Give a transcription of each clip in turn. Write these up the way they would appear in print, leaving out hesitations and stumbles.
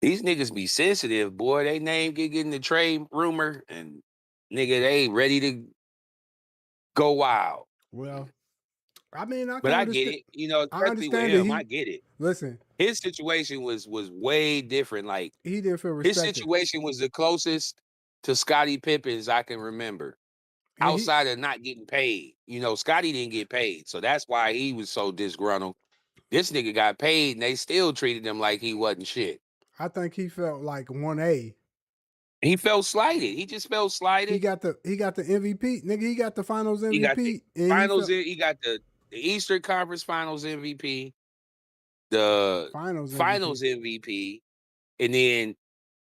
These niggas be sensitive, boy. They name get in the trade rumor, and nigga, they ready to go wild. Well, I mean, I But can I get understand. it, I especially with understand that him. I he get it. listen. His situation was way different. Like He didn't feel his respected, situation was the closest to Scottie Pippen's I can remember, and he. outside of not getting paid. Scottie didn't get paid, so that's why he was so disgruntled. This nigga got paid, and they still treated him like he wasn't shit. I think he felt like 1A. He felt slighted. He just felt slighted. He got the MVP, nigga. He got the Finals He got the MVP, and he finals. felt He got the Eastern Conference Finals MVP, the Finals MVP. Finals MVP, and then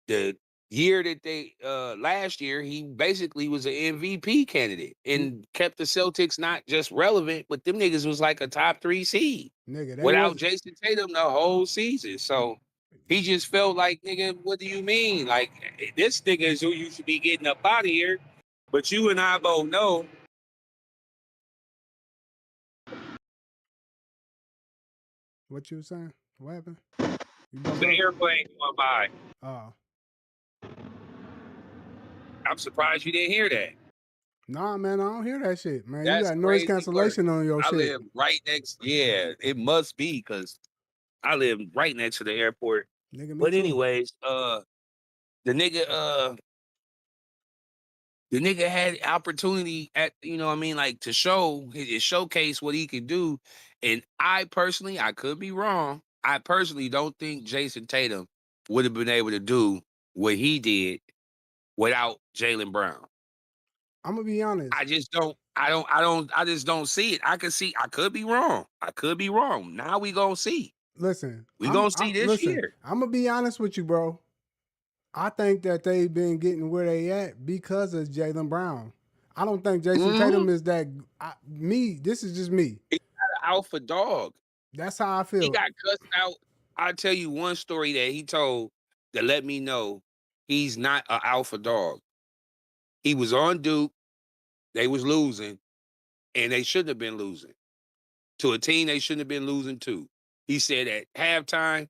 the year that they last year he basically was an MVP candidate and kept the Celtics not just relevant, but them niggas was like a top 3 seed Nigga, they without was Jason Tatum the whole season. So he just felt like, nigga, what do you mean? Like, this nigga is who you should be getting up out of here. But you and I both know what you was saying. What happened? You broke the up. airplane going by. Oh, I'm surprised you didn't hear that. nah, man, I don't hear that shit, man. You That's got noise crazy work. cancellation on your I shit. live right next. Yeah, it must be because I live right next to the airport. Nigga, me But too. anyways, the nigga, the nigga had opportunity at, what I mean, like to showcase what he could do. And I personally, I could be wrong. I personally don't think Jason Tatum would have been able to do what he did without Jaylen Brown. I'm gonna be honest. I just don't. I just don't see it. I could be wrong. I could be wrong. Now we gonna see. Listen, We gonna see I'm this listen. year. I'm gonna be honest with you, bro. I think that they've been getting where they at because of Jaylen Brown. I don't think Jason Mm-hmm. Tatum is that. This is just me. He got an alpha dog. That's how I He feel. got cussed out. I'll tell you one story that he told that let me know he's not an alpha dog. He was on Duke. They was losing, and they shouldn't have been losing. To a team they shouldn't have been losing to. He said at halftime,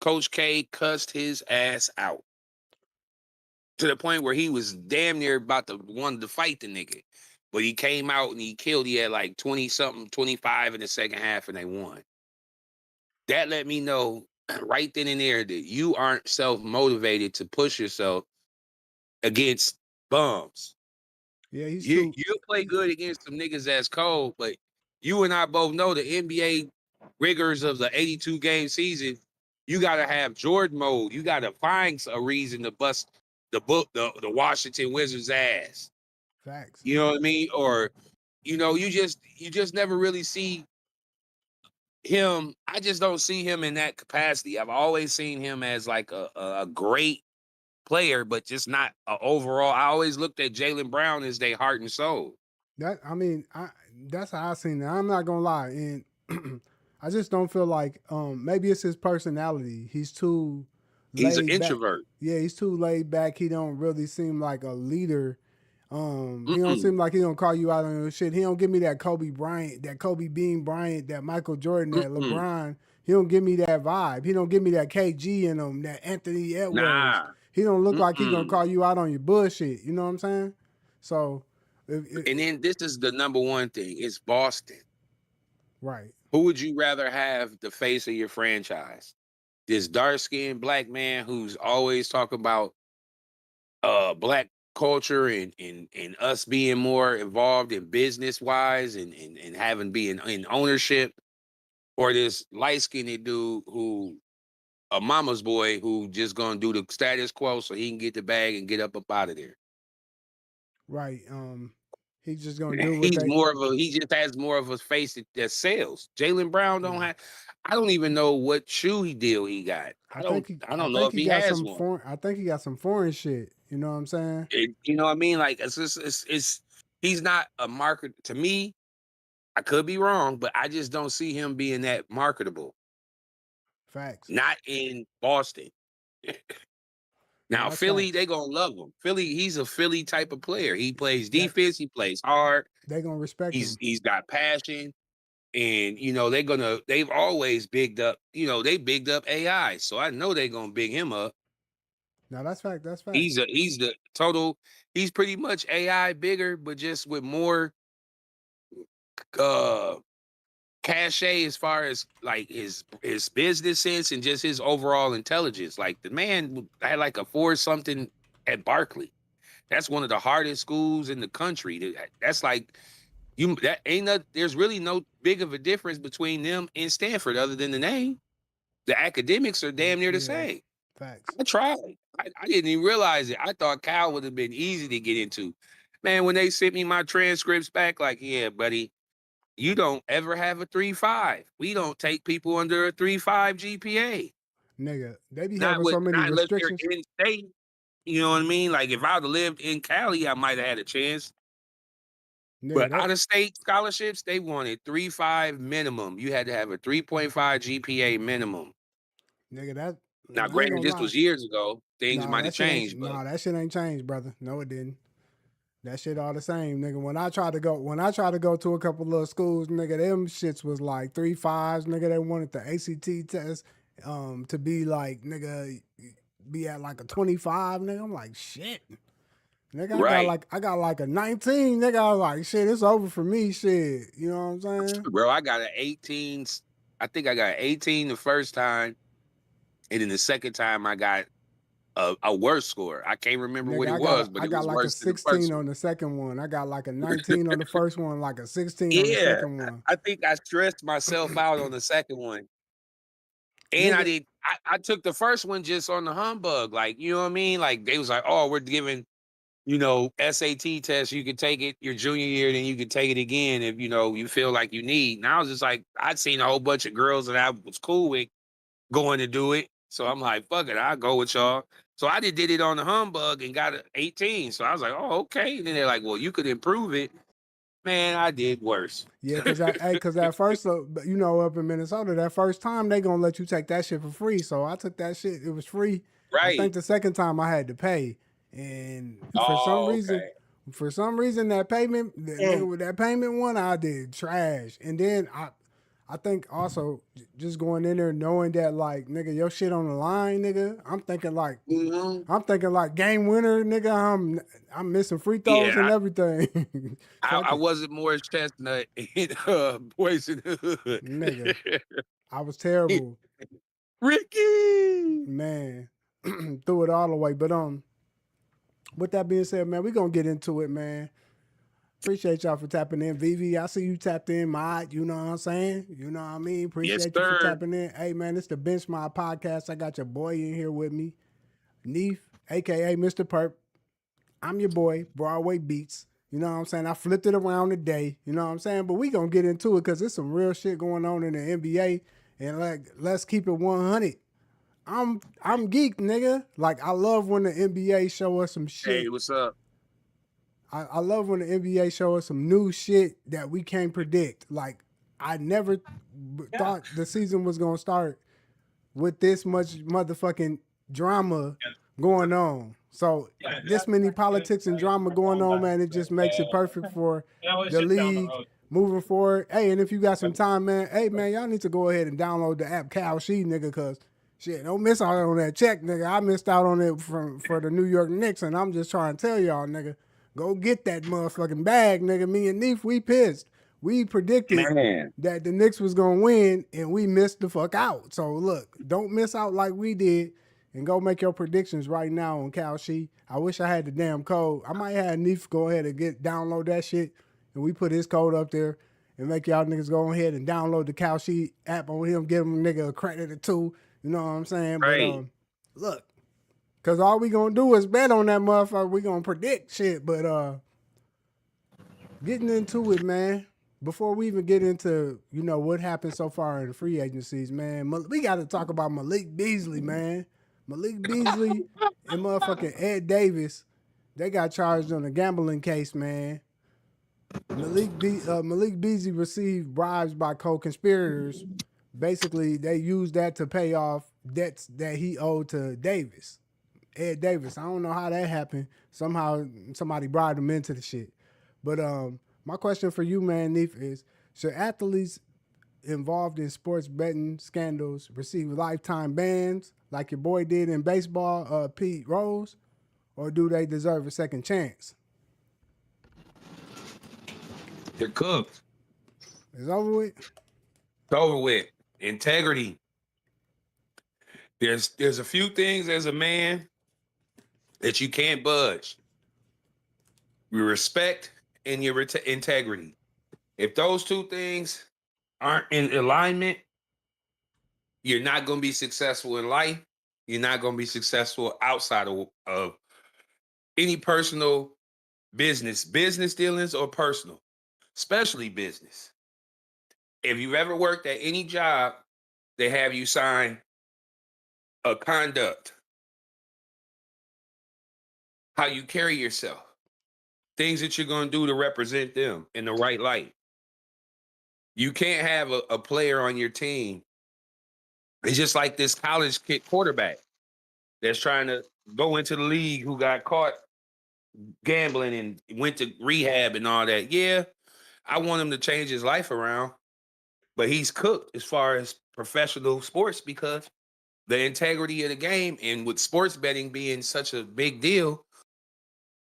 Coach K cussed his ass out to the point where he was damn near about to want to fight the nigga. But he came out and he killed. He had like 20 something, 25 in the second half, and they won. That let me know right then and there that you aren't self-motivated to push yourself against bums. Yeah, he's You too. you play good against some niggas that's cold, but you and I both know the NBA rigors of the 82 game season. You gotta have Jordan mode. You gotta find a reason to bust the Washington Wizards ass. Facts. You know what I mean? Or you just never really see him. I just don't see him in that capacity. I've always seen him as like a great player, but just not a overall. I always looked at Jaylen Brown as their heart and soul. That's how I seen it. I'm not gonna lie, and I just don't feel like maybe it's his personality. He's too He's an laid back. introvert. Yeah, he's too laid back. He don't really seem like a leader. He don't Mm-mm, seem like he don't call you out on your shit. He don't give me that Kobe Bryant, that Kobe Bean Bryant, that Michael Jordan, that mm-mm. LeBron. He don't give me that vibe. He don't give me that KG in him, that Anthony Edwards. Nah. He don't look like he gonna Mm-mm. call you out on your bullshit. You know what I'm saying? So, And then this is the number one thing. It's Boston. right. Who would you rather have the face of your franchise? This dark-skinned black man who's always talking about black culture and us being more involved in business wise and having being in ownership, or this light-skinned dude who a mama's boy who just gonna do the status quo so he can get the bag and get up out of there. Right. He's just gonna do what He's they. more of a he just has more of a face that sells. Jaylen Brown don't Yeah. have. I don't even know what shoe deal he got. I don't I I don't know think if he he got has some one. foreign. I think he got some foreign shit. You know what I'm saying? You know what I mean? Like it's just it's he's not a market to me. I could be wrong, but I just don't see him being that marketable. Facts. Not in Boston. No, Now that's Philly, facts. they gonna love him. Philly, he's a Philly type of player. He plays That defense. He plays hard. they gonna respect him. He's got passion. And they've always bigged up, they bigged up AI. So I know they're gonna big him up. Now that's fact. That's fact. He's the total, he's pretty much AI bigger, but just with more uh cachet as far as like his business sense and just his overall intelligence. Like the man had like a 4 something at Barkley. That's one of the hardest schools in the country. That's like that ain't no, there's really no big of a difference between them and Stanford other than the name. The academics are damn near the Yeah, same. facts. I tried. I didn't even realize it. I thought Cal would have been easy to get into. Man, when they sent me my transcripts back, like, yeah, buddy, you don't ever have a 3.5. We don't take people under a 3.5 GPA. Nigga, they be Not having with so many not unless restrictions. they're in state. You know what I mean? Like if I'd have lived in Cali, I might have had a chance. Nigga, But that out of state scholarships, they wanted 3.5 minimum. You had to have a 3.5 GPA minimum. nigga that Now, I ain't granted, gonna this lie. was years ago. Things Nah, might have that shit ain't changed, but nah, that shit ain't changed, brother. No, it didn't. That shit all the same, nigga. When I tried to go to a couple little schools, nigga, them shits was like 3.5s, nigga. They wanted the ACT test to be like, nigga, be at like a 25, nigga. I'm like, shit. Nigga, right, I got like a 19, nigga. I was like, shit, it's over for me, shit. You know what I'm saying? bro. I got an 18. I think I got 18 the first time, and then the second time I got a worse score. I can't remember what Nigga, it I got was, a, but I it got was like a worse than the 16 first on one. the second one. I got like a 19 on the first one, like a 16 on the Yeah, second one. I think I stressed myself out on the second one. And I Nigga, did. I took the first one just on the humbug, like you know what I mean. Like they was like, "Oh, we're giving SAT test. You can take it your junior year, then you can take it again if you feel like you need." And I was just like, I'd seen a whole bunch of girls that I was cool with going to do it, so I'm like, "Fuck it, I'll go with y'all." So I did it on the humbug and got an 18. So I was like, "Oh, okay." And then they're like, "Well, you could improve it." Man, I did worse. yeah, cause at first, up in Minnesota, that first time they gonna let you take that shit for free. So I took that shit; it was free. I Right. think the second time I had to pay, and Oh, okay. for some reason that payment, Mm. nigga, with that payment one, I did trash. And then I think also just going in there knowing that like nigga, your shit on the line, nigga. Mhm. I'm thinking like game winner, nigga. I'm missing free throws and Yeah, everything. Fuck I it, wasn't Morris Chestnut in Boys in the nigga. Hood. I was terrible, Ricky. man. Threw it all away. But with that being said, man, we gonna get into it, man. Appreciate y'all for tapping in, Vivi. I see you tapped in, Mod. You know what I'm saying? You know what I mean? Yes, Appreciate you for sir. tapping in. Hey, man, it's the Bench Mod podcast. I got your boy in here with me, Neef, aka Mr. Perp. I'm your boy, Broadway Beats. You know what I'm saying? I flipped it around today. You know what I'm saying? But we gonna get into it because there's some real shit going on in the NBA. And like, let's keep it 100. I'm geek, nigga. Like I love when the NBA show us some Hey, shit. what's up? I love when the NBA show us some new shit that we can't predict. Like I never thought the season was gonna start with this much motherfucking drama going on. So this many politics and drama going on, man, it just makes it perfect for the league moving forward. Hey, and if you got some time, man, hey man, y'all need to go ahead and download the app Cal She, nigga, cause shit, don't miss out on that check, nigga. I missed out on it for the New York Knicks, and I'm just trying to tell y'all, nigga, go get that motherfucking bag, nigga. Me and Neef, we pissed. We predicted Man. that the Knicks was gonna win, and we missed the fuck out. So look, don't miss out like we did, and go make your predictions right now on Cal She. I wish I had the damn code. I might have Neef go ahead and download that shit, and we put his code up there, and make y'all niggas go ahead and download the Cal She app on him, give him a nigga a credit or two. You know what I'm saying? But Right. look, cause all we gonna do is bet on that motherfucker. We gonna predict shit, but getting into it, man. Before we even get into what happened so far in the free agencies, man, we got to talk about Malik Beasley, man. Malik Beasley and motherfucking Ed Davis, they got charged on a gambling case, man. Malik Beasley received bribes by co-conspirators. Basically, they used that to pay off debts that he owed to Davis, Ed Davis. I don't know how that happened. Somehow somebody bribed him into the shit. But my question for you, man, Neef, is should athletes involved in sports betting scandals receive lifetime bans like your boy did in baseball, Pete Rose, or do they deserve a second chance? They're cooked. It's over with. It's over with. Integrity. There's a few things as a man that you can't budge. Your respect and your integrity. If those two things aren't in alignment, you're not going to be successful in life. You're not going to be successful outside of any personal business dealings or personal, especially business. If you've ever worked at any job, they have you sign a conduct, how you carry yourself, things that you're going to do to represent them in the right light. You can't have a player on your team. It's just like this college kid quarterback that's trying to go into the league who got caught gambling and went to rehab and all that. Yeah, I want him to change his life around, but he's cooked as far as professional sports because the integrity of the game and with sports betting being such a big deal,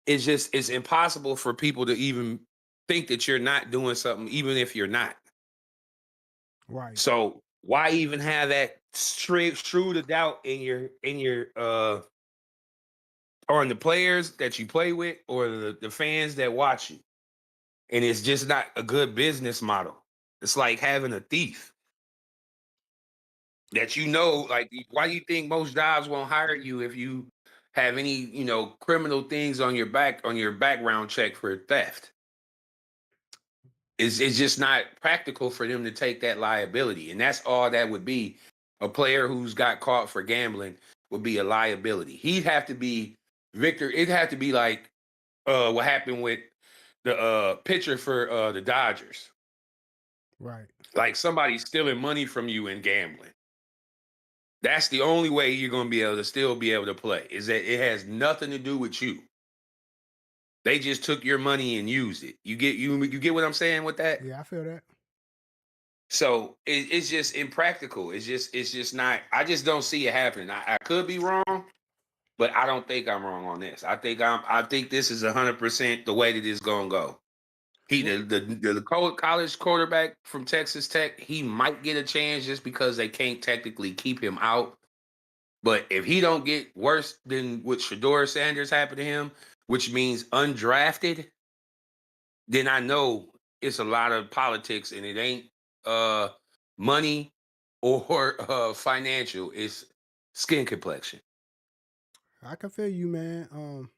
it's impossible for people to even think that you're not doing something, even if you're not. Right. So why even have that shrewd of doubt in your on the players that you play with or the fans that watch you? And it's just not a good business model. It's like having a thief that like why do you think most jobs won't hire you if you have any, criminal things on your background check for theft? It's just not practical for them to take that liability. And that's all that would be. A player who's got caught for gambling would be a liability. He'd have to be Victor. It'd have to be like what happened with the pitcher for the Dodgers. Right. Like somebody stealing money from you and gambling. That's the only way you're going to be able to still be able to play, is that it has nothing to do with you. They just took your money and used it. You get what I'm saying with that? Yeah, I feel that. So it's just impractical. It's just not. I just don't see it happening. I could be wrong, but I don't think I'm wrong on this. I think this is 100% the way that it's gonna go. The college quarterback from Texas Tech, he might get a chance just because they can't technically keep him out. But if he don't get worse than what Shedeur Sanders happened to him, which means undrafted, then I know it's a lot of politics and it ain't money or financial. It's skin complexion. I can feel you, man.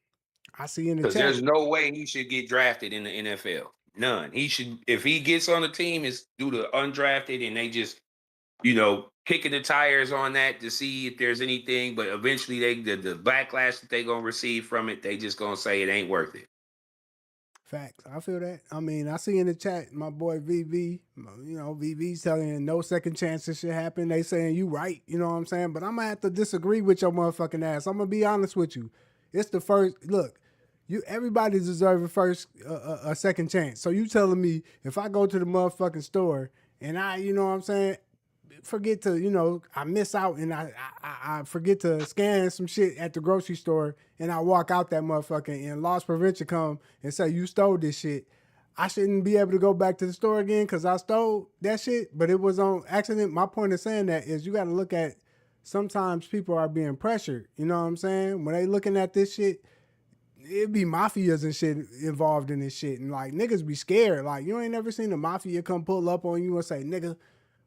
I see in the Because chat. there's no way he should get drafted in the NFL. None. He should, if he gets on the team, it's due to undrafted and they just, kicking the tires on that to see if there's anything. But eventually the backlash that they gonna receive from it, they just gonna say it ain't worth it. Facts. I feel that. I mean, I see in the chat my boy VV. VV's telling you no second chance this shit happen. They saying you right. You know what I'm saying? But I'm gonna have to disagree with your motherfucking ass. I'm gonna be honest with you. It's the first look. Everybody deserve a second chance. So you telling me if I go to the motherfucking store and I, you know what I'm saying, forget to, I miss out and I forget to scan some shit at the grocery store and I walk out that motherfucker and loss prevention come and say you stole this shit. I shouldn't be able to go back to the store again because I stole that shit, but it was on accident. My point of saying that is you got to look at sometimes people are being pressured. You know what I'm saying? When they looking at this shit, it be mafias and shit involved in this shit. And like niggas be scared. Like you ain't never seen a mafia come pull up on you and say, nigga,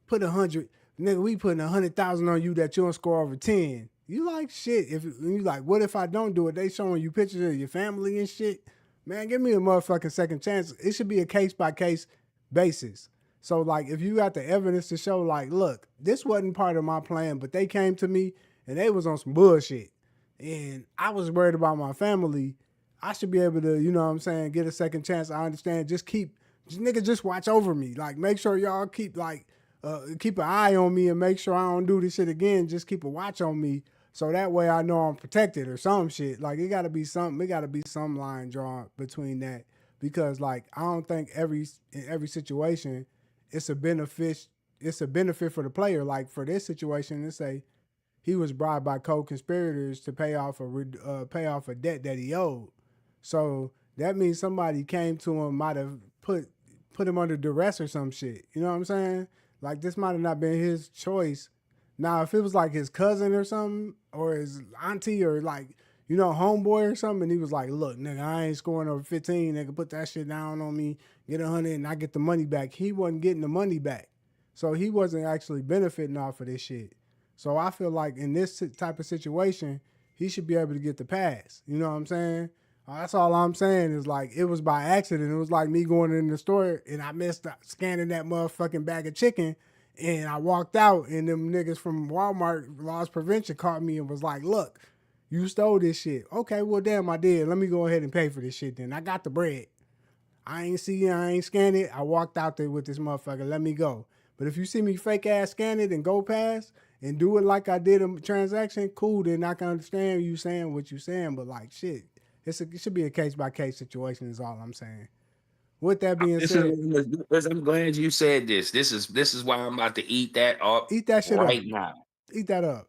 put 100, nigga, we putting 100,000 on you that you don't score over 10. You like shit. If you like, what if I don't do it? They showing you pictures of your family and shit. Man, give me a motherfucking second chance. It should be a case by case basis. So like, if you got the evidence to show, like, look, this wasn't part of my plan, but they came to me and they was on some bullshit, and I was worried about my family. I should be able to, you know what I'm saying, get a second chance. I understand. Just watch over me. Like, make sure y'all keep an eye on me and make sure I don't do this shit again. Just keep a watch on me so that way I know I'm protected or some shit. Like, it got to be some line drawn between that, because like I don't think in every situation it's a benefit it's a benefit for the player. Like for this situation, let's say he was bribed by co-conspirators to pay off a debt that he owed. So that means somebody came to him, might have put him under duress or some shit. You know what I'm saying? Like this might have not been his choice. Now, if it was like his cousin or something, or his auntie, or like homeboy or something, and he was like, "Look, nigga, I ain't scoring over 15. Nigga, put that shit down on me, get 100, and I get the money back." He wasn't getting the money back, so he wasn't actually benefiting off of this shit. So I feel like in this type of situation, he should be able to get the pass. You know what I'm saying? That's all I'm saying is like it was by accident. It was like me going in the store and I missed scanning that motherfucking bag of chicken, and I walked out and them niggas from Walmart loss prevention caught me and was like, "Look, you stole this shit." Okay, well damn, I did. Let me go ahead and pay for this shit then. I got the bread. I ain't scanned it. I walked out there with this motherfucker. Let me go. But if you see me fake ass scan it and go past and do it like I did a transaction, cool, then I can understand you saying what you saying. But like shit, it should be a case by case situation is all I'm saying. With that being This is said, I'm glad you said this. This is why I'm about to eat that up eat that shit up. right now. Eat that up.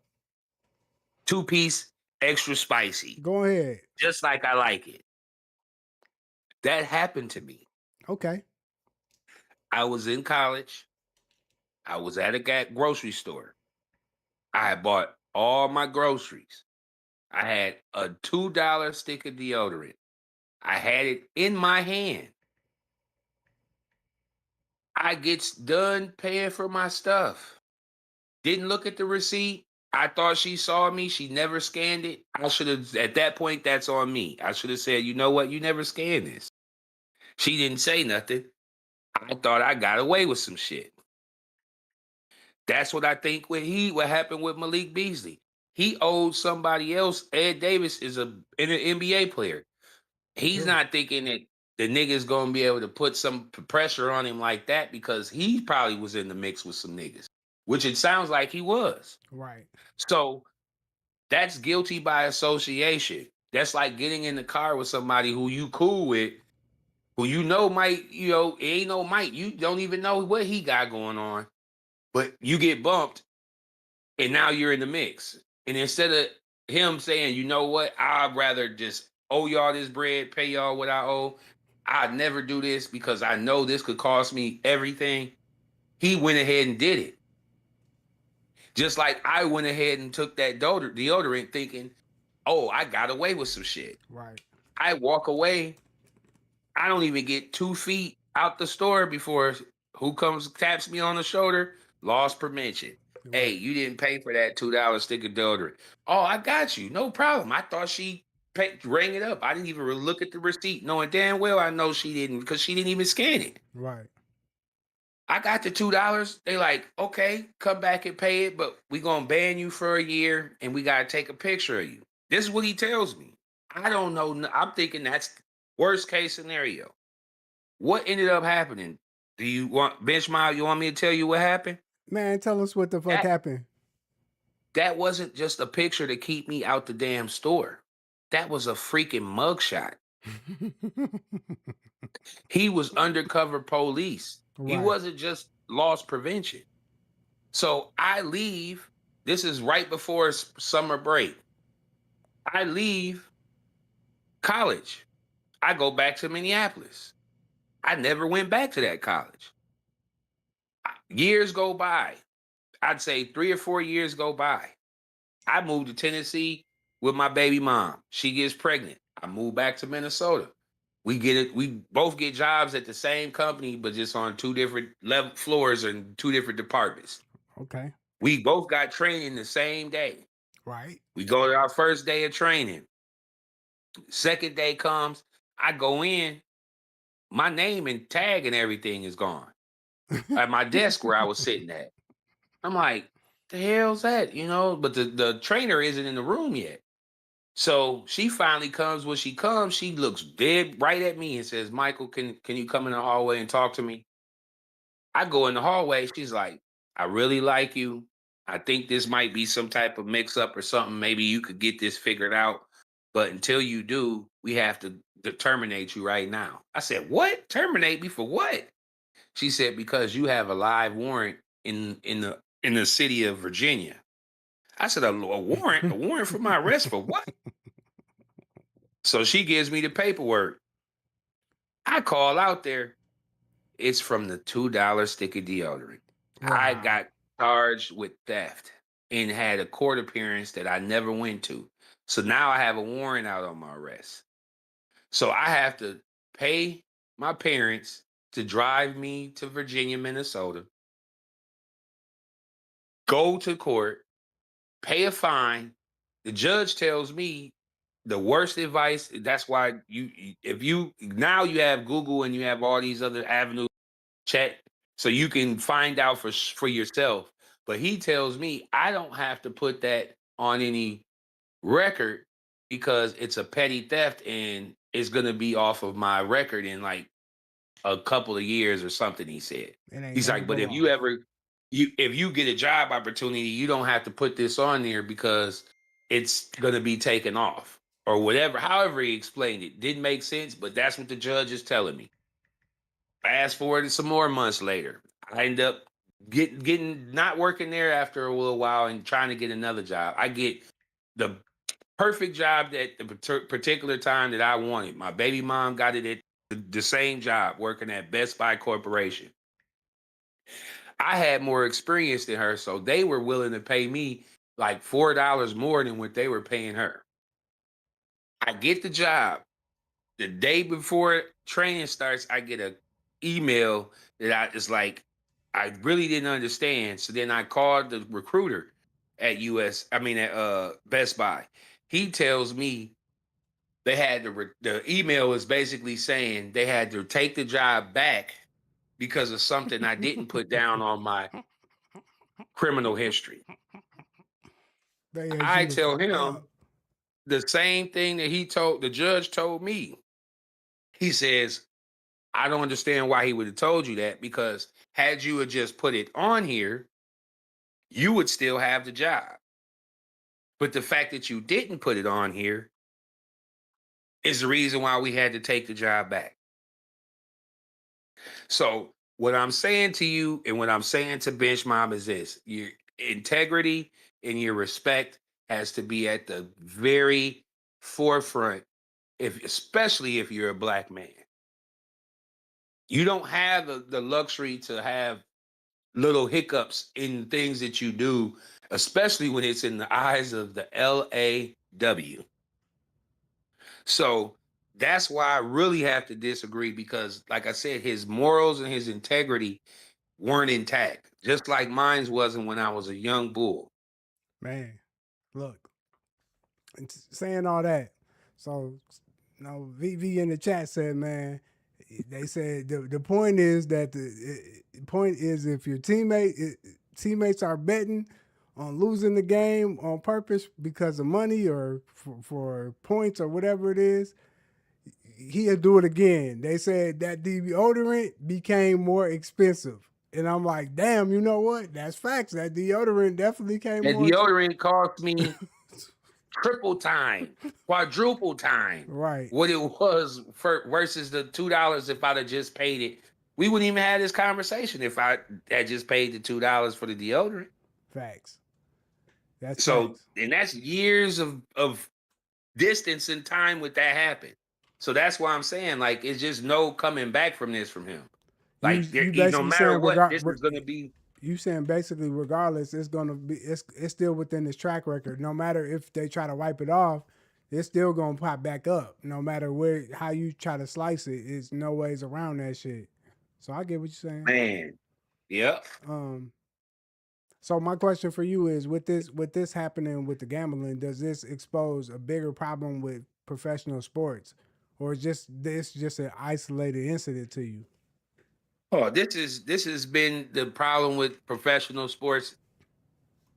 2-piece, extra spicy, Go ahead. just like I like it. That happened to me. Okay. I was in college. I was at a grocery store. I had bought all my groceries. I had a $2 stick of deodorant. I had it in my hand. I gets done paying for my stuff. Didn't look at the receipt. I thought she saw me. She never scanned it. I should have, at that point, that's on me. I should have said, you know what? You never scanned this. She didn't say nothing. I thought I got away with some shit. That's what I think what happened with Malik Beasley. He owed somebody else. Ed Davis is an NBA player. He's True. not thinking that the nigga's gonna be able to put some pressure on him like that because he probably was in the mix with some niggas, which it sounds like he was. Right. So that's guilty by association. That's like getting in the car with somebody who you cool with, who might, it ain't no might. You don't even know what he got going on, but you get bumped and now you're in the mix. And instead of him saying, you know what, I'd rather just owe y'all this bread, pay y'all what I owe. I'd never do this because I know this could cost me everything. He went ahead and did it. Just like I went ahead and took that deodorant thinking, oh, I got away with some shit. Right. I walk away. I don't even get 2 feet out the store before who comes taps me on the shoulder? Loss prevention. Hey, Right. you didn't pay for that $2 stick of deodorant. Oh, I got you. No problem. I thought she rang it up. I didn't even look at the receipt, knowing damn well I know she didn't because she didn't even scan it. Right. I got the $2. They like, okay, come back and pay it, but we gonna ban you for a year and we gotta take a picture of you. This is what he tells me. I don't know. I'm thinking that's worst case scenario. What ended up happening? Do you want Benchmile? You want me to tell you what happened? Man, tell us what the fuck That happened. that wasn't just a picture to keep me out the damn store. That was a freaking mugshot. He was undercover police. He Right. wasn't just loss prevention. So I leave. This is right before summer break. I leave college. I go back to Minneapolis. I never went back to that college. Years go by. I'd say 3 or 4 years go by. I moved to Tennessee with my baby mom. She gets pregnant. I move back to Minnesota. We get it. We both get jobs at the same company, but just on 2 different level floors and 2 different departments. Okay. We both got training the same day. Right. We go to our first day of training. Second day comes. I go in. My name and tag and everything is gone at my desk where I was sitting at. I'm like, the hell's that? But the trainer isn't in the room yet. So she finally comes. When she comes, she looks dead right at me and says, Michael, can you come in the hallway and talk to me? I go in the hallway. She's like, I really like you. I think this might be some type of mix up or something. Maybe you could get this figured out. But until you do, we have to terminate you right now. I said, what? Terminate me for what? She said, because you have a live warrant in the city of Virginia. I said, a warrant? A warrant for my arrest for what? So she gives me the paperwork. I call out there. It's from the $2 stick of deodorant. I Wow. got charged with theft and had a court appearance that I never went to. So now I have a warrant out on my arrest. So I have to pay my parents to drive me to Virginia, Minnesota, go to court, pay a fine. The judge tells me the worst advice. That's why if you now you have Google and you have all these other avenues, chat, so you can find out for yourself. But he tells me I don't have to put that on any record because it's a petty theft and it's gonna be off of my record in like a couple of years or something. He said. It ain't He's never like, but go if you off. ever if you get a job opportunity, you don't have to put this on there because it's gonna be taken off or whatever. However he explained it didn't make sense, but that's what the judge is telling me. Fast forward to some more months later, I end up getting not working there after a little while and trying to get another job. I get the perfect job at the particular time that I wanted. My baby mom got it at the same job working at Best Buy Corporation. I had more experience than her, so they were willing to pay me like $4 more than what they were paying her. I get the job. The day before training starts, I get a email that it's like I really didn't understand. So then I called the recruiter at Best Buy. He tells me they had the email is basically saying they had to take the job back because of something I didn't put down on my criminal history. They had I you the tell fuck him up. the same thing that the judge told me. He says, I don't understand why he would have told you that because had you had just put it on here, you would still have the job. But the fact that you didn't put it on here is the reason why we had to take the job back. So what I'm saying to you and what I'm saying to Bench Mob is this: your integrity and your respect has to be at the very forefront, especially if you're a black man. You don't have the luxury to have little hiccups in things that you do, especially when it's in the eyes of the LAW. So that's why I really have to disagree because, like I said, his morals and his integrity weren't intact, just like mine wasn't when I was a young bull. Man, look, saying all that. So, VV in the chat said, man, they said the point is that the point is if your teammates are betting on losing the game on purpose because of money or for points or whatever it is, he'll do it again. They said that deodorant became more expensive. And I'm like, damn, you know what? That's facts. That deodorant definitely came And more deodorant cost me triple time, quadruple time right. what it was for versus the $2 if I'd have just paid it. We wouldn't even have this conversation if I had just paid the $2 for the deodorant. Facts. That's So, facts. and that's years of distance and time with that happen. So that's why I'm saying, like, it's just no coming back from this from him. Like, You no basically matter saying what, this is gonna be. you saying basically regardless, it's gonna be it's still within his track record. No matter if they try to wipe it off, it's still gonna pop back up. No matter where how you try to slice it, it's no ways around that shit. So I get what you're saying. Man, yep. Um, so my question for you is with this happening with the gambling, does this expose a bigger problem with professional sports, or is just an isolated incident to you? Oh, this has been the problem with professional sports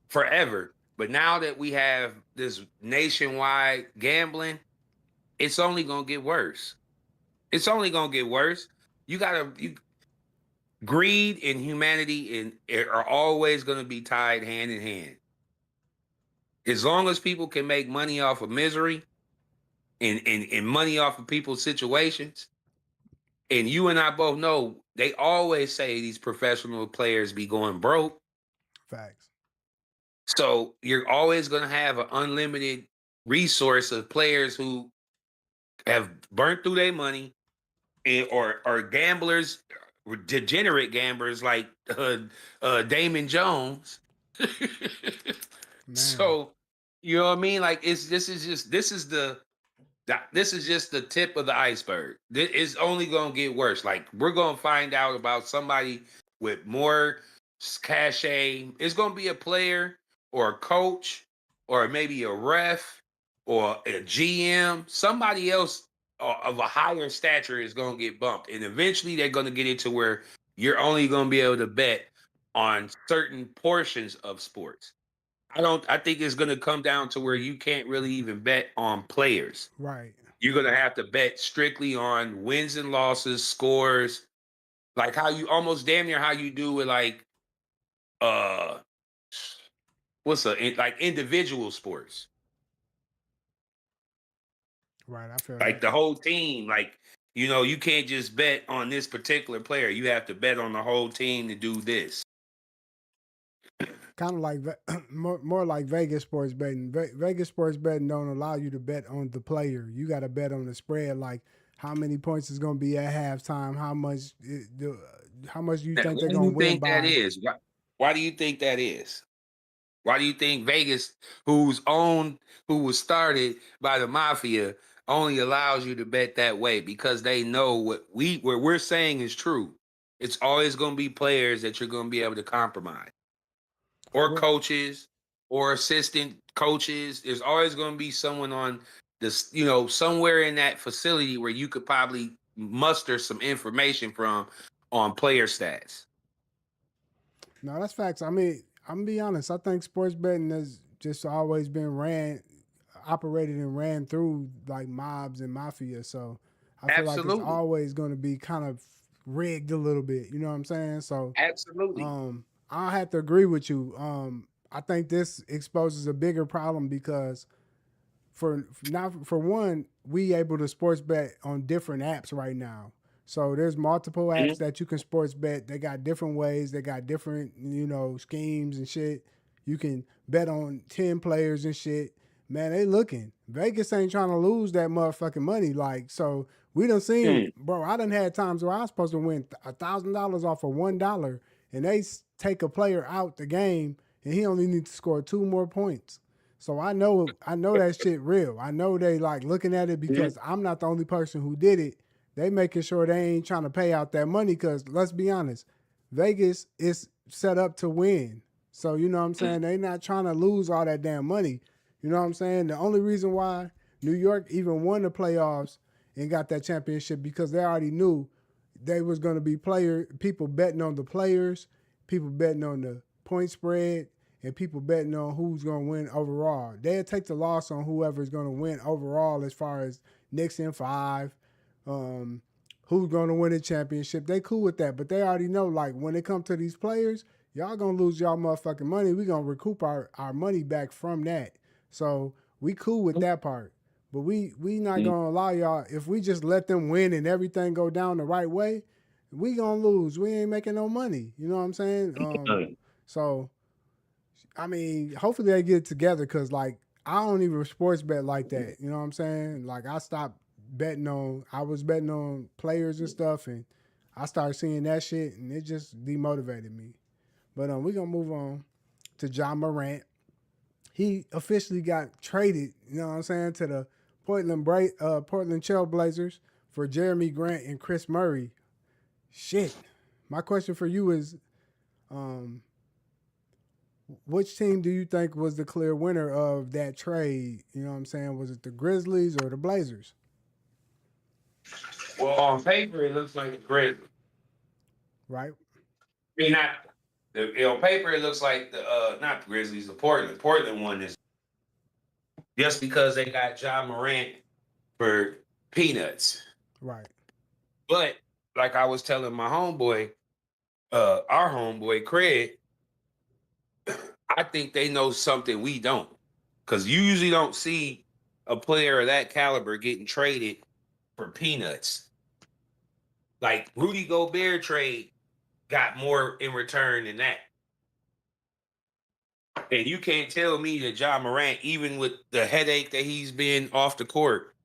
forever. But now that we have this nationwide gambling, it's only gonna get worse. It's only gonna get worse. You greed and humanity are always gonna be tied hand in hand. As long as people can make money off of misery and money off of people's situations, and you and I both know they always say these professional players be going broke. Facts. So you're always going to have an unlimited resource of players who have burnt through their money and or gamblers, degenerate gamblers like Damon Jones. Man. So you know what I mean? Like this is just the tip of the iceberg. It's only gonna get worse. Like we're gonna find out about somebody with more cachet. It's gonna be a player or a coach or maybe a ref or a GM. Somebody else of a higher stature is gonna get bumped, and eventually they're gonna get into where you're only gonna be able to bet on certain portions of sports. I think it's gonna come down to where you can't really even bet on players. Right. You're gonna have to bet strictly on wins and losses, scores, like how you almost damn near how you do with like uh like individual sports. Right. I feel Like that. the whole team, like you can't just bet on this particular player. You have to bet on the whole team to do this. Kind of like more like Vegas sports betting. Vegas sports betting don't allow you to bet on the player. You got to bet on the spread, like how many points is going to be at halftime, how much do you Now, think they're why do going you to win think that by. is? Why do you think that is? Why do you think Vegas, who was started by the mafia, only allows you to bet that way? Because they know what we're saying is true. It's always going to be players that you're going to be able to compromise, or Well, coaches, or assistant coaches. There's always going to be someone on this, somewhere in that facility where you could probably muster some information from on player stats. no, that's facts. I mean, I'm gonna be honest. I think sports betting has just always been operated and ran through like mobs and mafia. So I feel like it's Absolutely, always going to be kind of rigged a little bit. You know what I'm saying? So absolutely. I have to agree with you. I think this exposes a bigger problem because for one, we able to sports bet on different apps right now. So there's multiple apps Mhm. that you can sports bet. They got different ways. They got different schemes and shit. You can bet on 10 players and shit. Man, they looking. Vegas ain't trying to lose that motherfucking money. Like so, we done seen, Hmm. bro. I done had times where I was supposed to win $1,000 off of $1, and they take a player out the game, and he only needs to score 2 more points. So I know that shit real. I know they like looking at it Mhm. because I'm not the only person who did it. They making sure they ain't trying to pay out that money because let's be honest, Vegas is set up to win. So you know what I'm saying? They not trying to lose all that damn money. You know what I'm saying? The only reason why New York even won the playoffs and got that championship because they already knew they was going to be people betting on the players, people betting on the point spread, and people betting on who's going to win overall. They'll take the loss on whoever's going to win overall as far as Knicks in five, um, who's going to win the championship. They cool with that, but they already know like when it comes to these players, y'all going to lose y'all motherfucking money. We going to recoup our money back from that. So we cool with that part. But we not Mhm. gonna allow y'all if we just let them win and everything go down the right way, we gonna lose. We ain't making no money. You know what I'm saying? So I mean, hopefully they get it together because like I don't even sports bet like that. You know what I'm saying? Like I stopped betting on. I was betting on players and stuff, and I started seeing that shit, and it just demotivated me. But we gonna move on to John Morant. He officially got traded. You know what I'm saying to the Portland Trail Blazers for Jeremy Grant and Chris Murray. Shit. My question for you is, um, which team do you think was the clear winner of that trade? You know what I'm saying? Was it the Grizzlies or the Blazers? Well, on paper, it looks like a great. Right? I mean, not on paper, it looks like the not the Grizzlies, the Portland. Portland won this just because they got John Morant for peanuts. Right. But like I was telling my homeboy, our homeboy Craig, I think they know something we don't. Because you usually don't see a player of that caliber getting traded for peanuts. Like Rudy Gobert trade got more in return than that. And you can't tell me that Ja Morant, even with the headache that he's been off the court,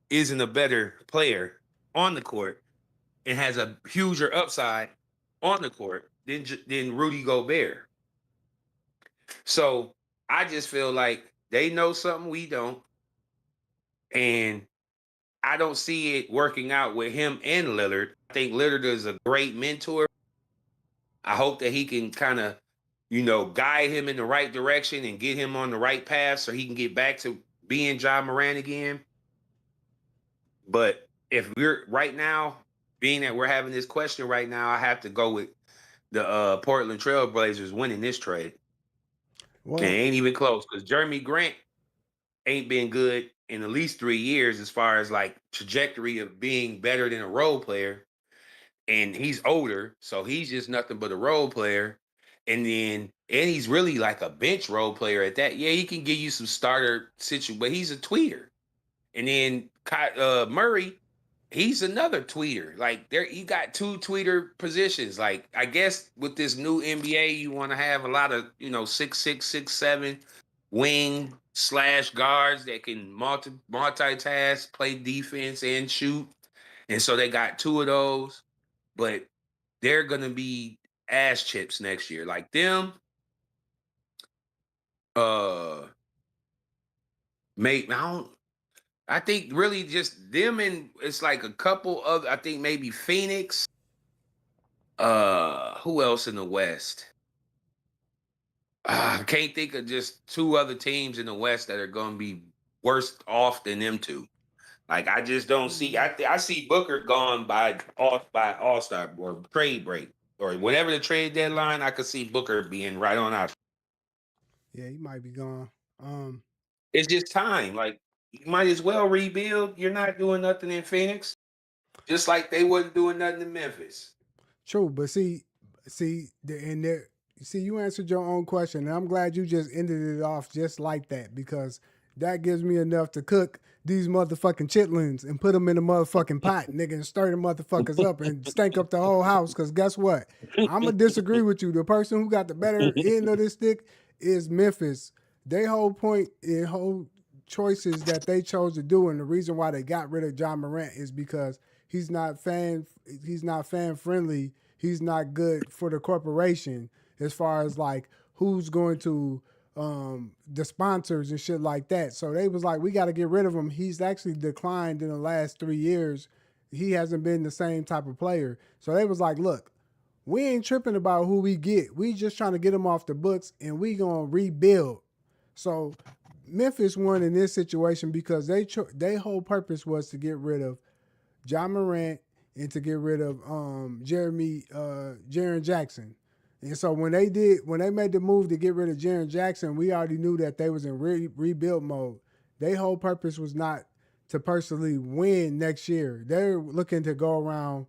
isn't a better player on the court and has a huger upside on the court than Rudy Gobert. So I just feel like they know something we don't, and I don't see it working out with him and Lillard. I think Lillard is a great mentor. I hope that he can kind of, guide him in the right direction and get him on the right path so he can get back to being Ja Morant again. But if we're right now, being that we're having this question right now, I have to go with the Portland Trailblazers winning this trade. And it Well, ain't even close because Jeremy Grant ain't been good in at least 3 years as far as like trajectory of being better than a role player. And he's older, so he's just nothing but a role player. And he's really like a bench role player at that. Yeah, he can give you some starter situation, but he's a tweeter. And then Murray, he's another tweeter. Like there, you got two tweeter positions. Like I guess with this new NBA, you want to have a lot of 6'6", 6'7" wing / guards that can multitask, play defense and shoot. And so they got two of those, but they're gonna be ass chips next year. Like them, uh, mate. I think really just them and it's like a couple of. I think maybe Phoenix. Who else in the West? I can't think of just two other teams in the West that are going to be worse off than them two. Like I just don't see. I see Booker gone by All Star or trade break or whenever the trade deadline. I could see Booker being right on out. yeah, he might be gone. Um, It's just time. Like you might as well rebuild. You're not doing nothing in Phoenix, just like they wasn't doing nothing in Memphis. True, but and there, see, you answered your own question, and I'm glad you just ended it off just like that because that gives me enough to cook these motherfucking chitlins and put them in a motherfucking pot, nigga, and stir the motherfuckers up and stank up the whole house. Because guess what? I'm gonna disagree with you. The person who got the better end of this stick is Memphis. They whole point and whole choices that they chose to do, and the reason why they got rid of John Morant is because he's not fan friendly. He's not good for the corporation as far as like who's going to the sponsors and shit like that. So they was like, we got to get rid of him. He's actually declined in the last 3 years. He hasn't been the same type of player. So they was like, look, we ain't tripping about who we get. We just trying to get him off the books and we gonna rebuild. So Memphis won in this situation because they whole purpose was to get rid of John Morant and to get rid of Jaren Jackson. And so when they made the move to get rid of Jaren Jackson, we already knew that they was in rebuild mode. Their whole purpose was not to personally win next year. They're looking to go around.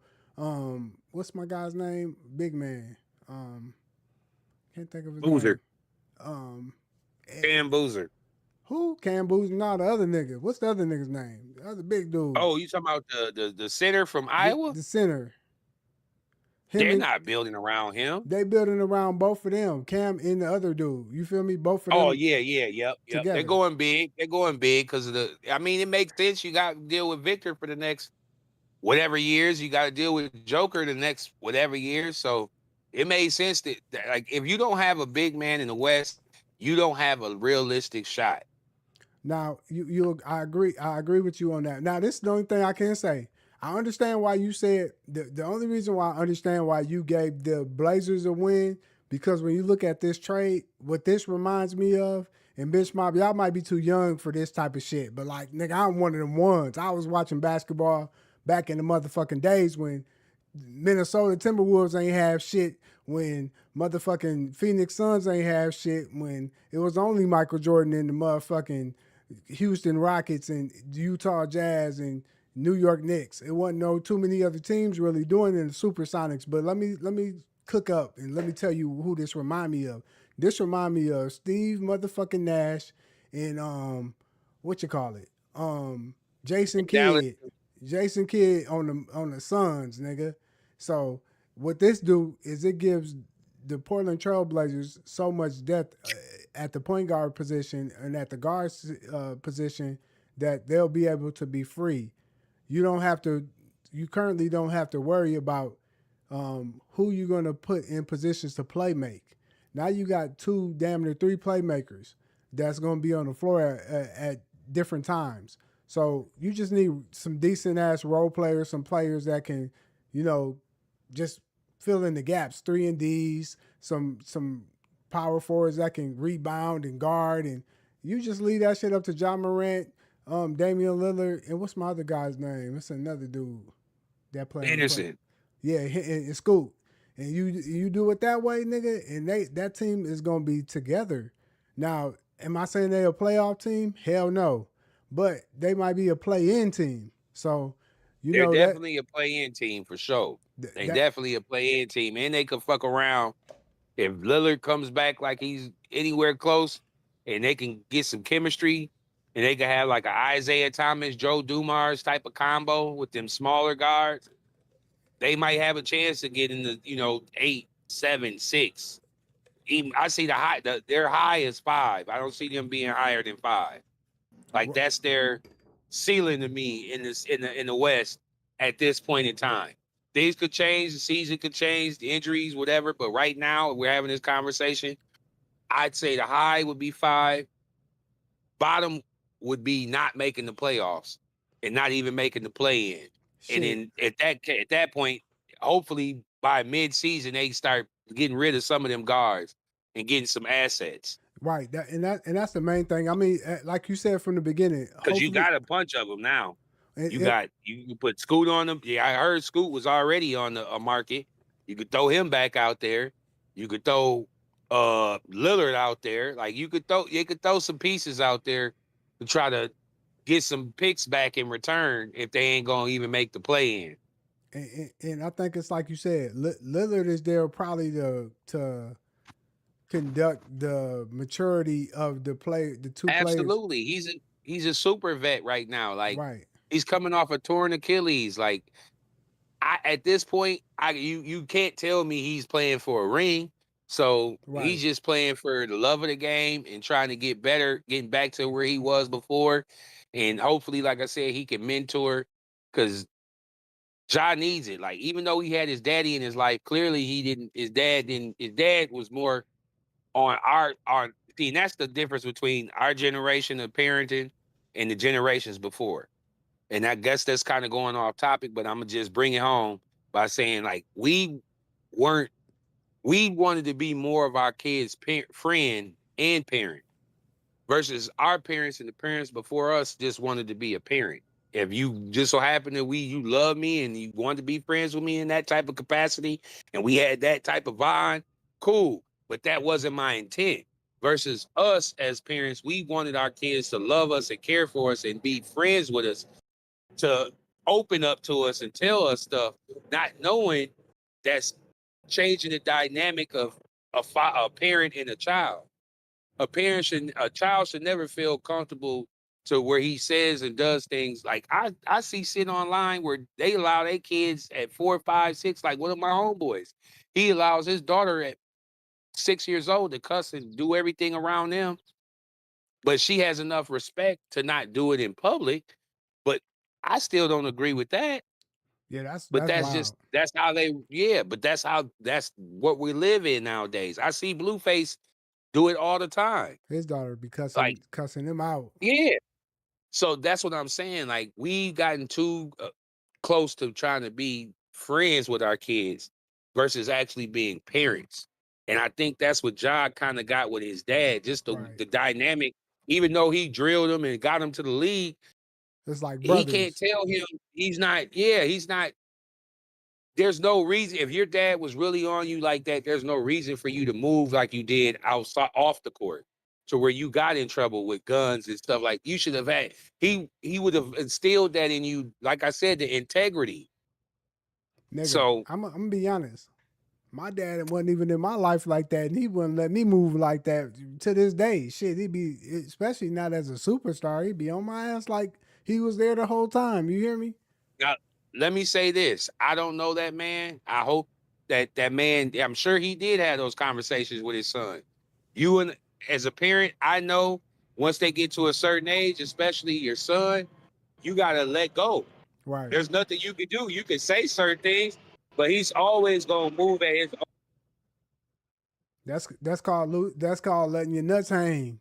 What's my guy's name? Big man. Can't think of his Boozer, name. Um, Cam Boozer. who? Cam Boozer? No, the other nigga. What's the other nigga's name? The other big dude. Oh, you talking about the center from Iowa? The center. Him They're and not building around him. they building around both of them, Cam and the other dude. You feel me? Both of Oh them yeah, yep. They're together. going big. They're going big because of the. I mean, it makes sense. You got to deal with Victor for the next whatever years. You got to deal with Joker the next whatever years. So it made sense that like if you don't have a big man in the West, you don't have a realistic shot. Now I agree with you on that. Now this is the only thing I can say. I understand why you said the only reason why I understand why you gave the Blazers a win because when you look at this trade, what this reminds me of, and Bench Mob, y'all might be too young for this type of shit, but like nigga, I'm one of them ones. I was watching basketball back in the motherfucking days when Minnesota Timberwolves ain't have shit, when motherfucking Phoenix Suns ain't have shit, when it was only Michael Jordan and the motherfucking Houston Rockets and Utah Jazz and New York Knicks. It wasn't no too many other teams really doing it in the Supersonics. But let me cook up and let me tell you who this remind me of. This remind me of Steve motherfucking Nash and what you call it? Jason Dallas, Kidd. Jason Kidd on the Suns, nigga. So what this do is it gives the Portland Trailblazers so much depth at the point guard position and at the guard position that they'll be able to be free. You don't have to. You currently don't have to worry about who you're going to put in positions to play make. Now you got two damn near three playmakers that's going to be on the floor at different times. So you just need some decent ass role players, some players that can, you know, just fill in the gaps, 3-and-Ds, some power forwards that can rebound and guard, and you just leave that shit up to John Morant, Damian Lillard, and what's my other guy's name? It's another dude that play in the play. Anderson. Yeah, and Scoot. And you do it that way, nigga, and that team is gonna be together. Now, am I saying they a playoff team? Hell no. But they might be a play-in team. So, you They're know that definitely a play-in team for sure. They that definitely a play-in team, and they could fuck around if Lillard comes back like he's anywhere close, and they can get some chemistry, and they can have like a Isaiah Thomas, Joe Dumars type of combo with them smaller guards. They might have a chance to get in the 8, 7, 6. Even I see their high is 5. I don't see them being higher than 5. Like that's their ceiling to me in the West at this point in time. Things could change, the season could change, the injuries, whatever. But right now, we're having this conversation. I'd say the high would be 5. Bottom would be not making the playoffs and not even making the play in. And shit. then at that point, hopefully by mid-season they start getting rid of some of them guards and getting some assets. Right. That's the main thing. I mean, like you said from the beginning, Because you hopefully got a bunch of them now. it, You it, got you put Scoot on them. Yeah, I heard Scoot was already on the market. You could throw him back out there. You could throw Lillard out there. Like you could throw some pieces out there to try to get some picks back in return if they ain't gonna even make the play in. and I think it's like you said, Lillard is there probably to conduct the maturity of the two players. Absolutely. He's a super vet right now. Like Right. he's coming off a torn Achilles. Like at this point, you can't tell me he's playing for a ring. So he's Right. just playing for the love of the game and trying to get better, getting back to where he was before. And hopefully, like I said, he can mentor because Ja needs it. Like, even though he had his daddy in his life, clearly he didn't, his dad was more on our see, and that's the difference between our generation of parenting and the generations before. And I guess that's kind of going off topic, but I'm gonna just bring it home by saying like weren't we wanted to be more of our kids' friend and parent versus our parents and the parents before us just wanted to be a parent. If you just so happen that you love me and you wanted to be friends with me in that type of capacity, and we had that type of bond, cool. But that wasn't my intent. Versus us as parents, we wanted our kids to love us and care for us and be friends with us, to open up to us and tell us stuff, not knowing that's changing the dynamic of a parent and a child. A child should never feel comfortable to where he says and does things like I see shit online where they allow their kids at 4, 5, 6, like one of my homeboys. He allows his daughter at 6 years old to cuss and do everything around them, but she has enough respect to not do it in public. But I still don't agree with that. Yeah, But that's that's just wild. that's how they yeah, but that's what we live in nowadays. I see Blueface do it all the time. His daughter be Like, cussing him out. yeah. So that's what I'm saying. Like we gotten too close to trying to be friends with our kids versus actually being parents. And I think that's what John kind of got with his dad, just the, Right. the dynamic. Even though he drilled him and got him to the league, It's like he can't brothers. tell him he's not. There's no reason if your dad was really on you like that. There's no reason for you to move like you did outside off the court, to where you got in trouble with guns and stuff. Like you should have had. He would have instilled that in you. Like I said, the integrity. Nigga, So I'm gonna be honest. My dad wasn't even in my life like that, and he wouldn't let me move like that to this day. Shit, he'd be, especially not as a superstar, he'd be on my ass like he was there the whole time. You hear me? let me say this. I don't know that man. I hope that man, I'm sure he did have those conversations with his son. You and as a parent, I know once they get to a certain age, especially your son, you gotta let go. Right. There's nothing you can do. You can say certain things, but he's always gonna move at his own. That's called letting your nuts hang.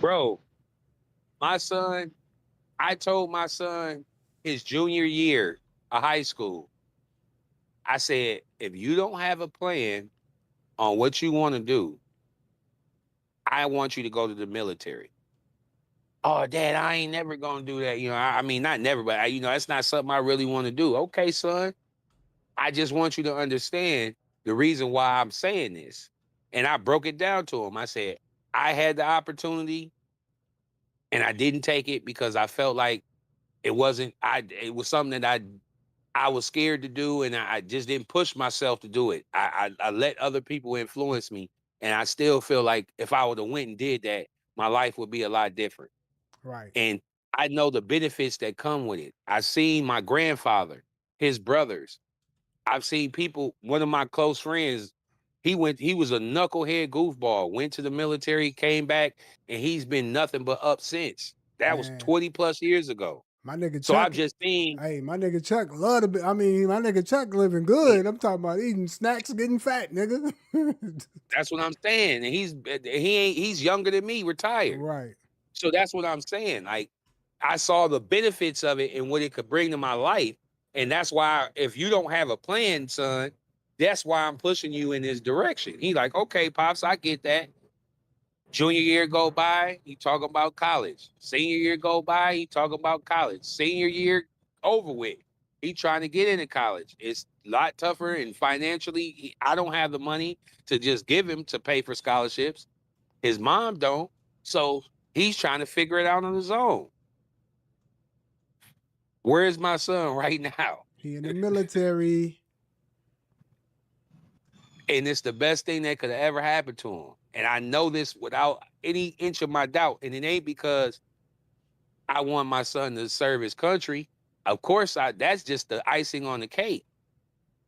Bro, my son, I told my son his junior year of high school, I said, if you don't have a plan on what you want to do, I want you to go to the military. Oh, Dad, I ain't never gonna do that. I mean, not never, but that's not something I really want to do. Okay, son. I just want you to understand the reason why I'm saying this. And I broke it down to him. I said, I had the opportunity and I didn't take it because I felt like it was something that I was scared to do, and I just didn't push myself to do it. I let other people influence me, and I still feel like if I would have went and did that, my life would be a lot different. Right. And I know the benefits that come with it. I seen my grandfather, his brothers. I've seen people. One of my close friends, he was a knucklehead goofball. Went to the military, came back, and he's been nothing but up since. That was Man, 20 plus years ago. my nigga So I've Chuck. just seen. Hey, my nigga Chuck love to be. I mean, my nigga Chuck living good. I'm talking about eating snacks, getting fat, nigga. That's what I'm saying. And he's younger than me, retired. Right. So that's what I'm saying. Like I saw the benefits of it and what it could bring to my life. And that's why if you don't have a plan, son, that's why I'm pushing you in this direction. He like, okay, Pops, I get that. Junior year go by, he talking about college. Senior year go by, he talking about college. Senior year over with. He trying to get into college. It's a lot tougher and financially, I don't have the money to just give him to pay for scholarships. His mom don't. So he's trying to figure it out on his own. Where is my son right now? He in the military. And it's the best thing that could have ever happened to him. And I know this without any inch of my doubt. And it ain't because I want my son to serve his country. Of course, that's just the icing on the cake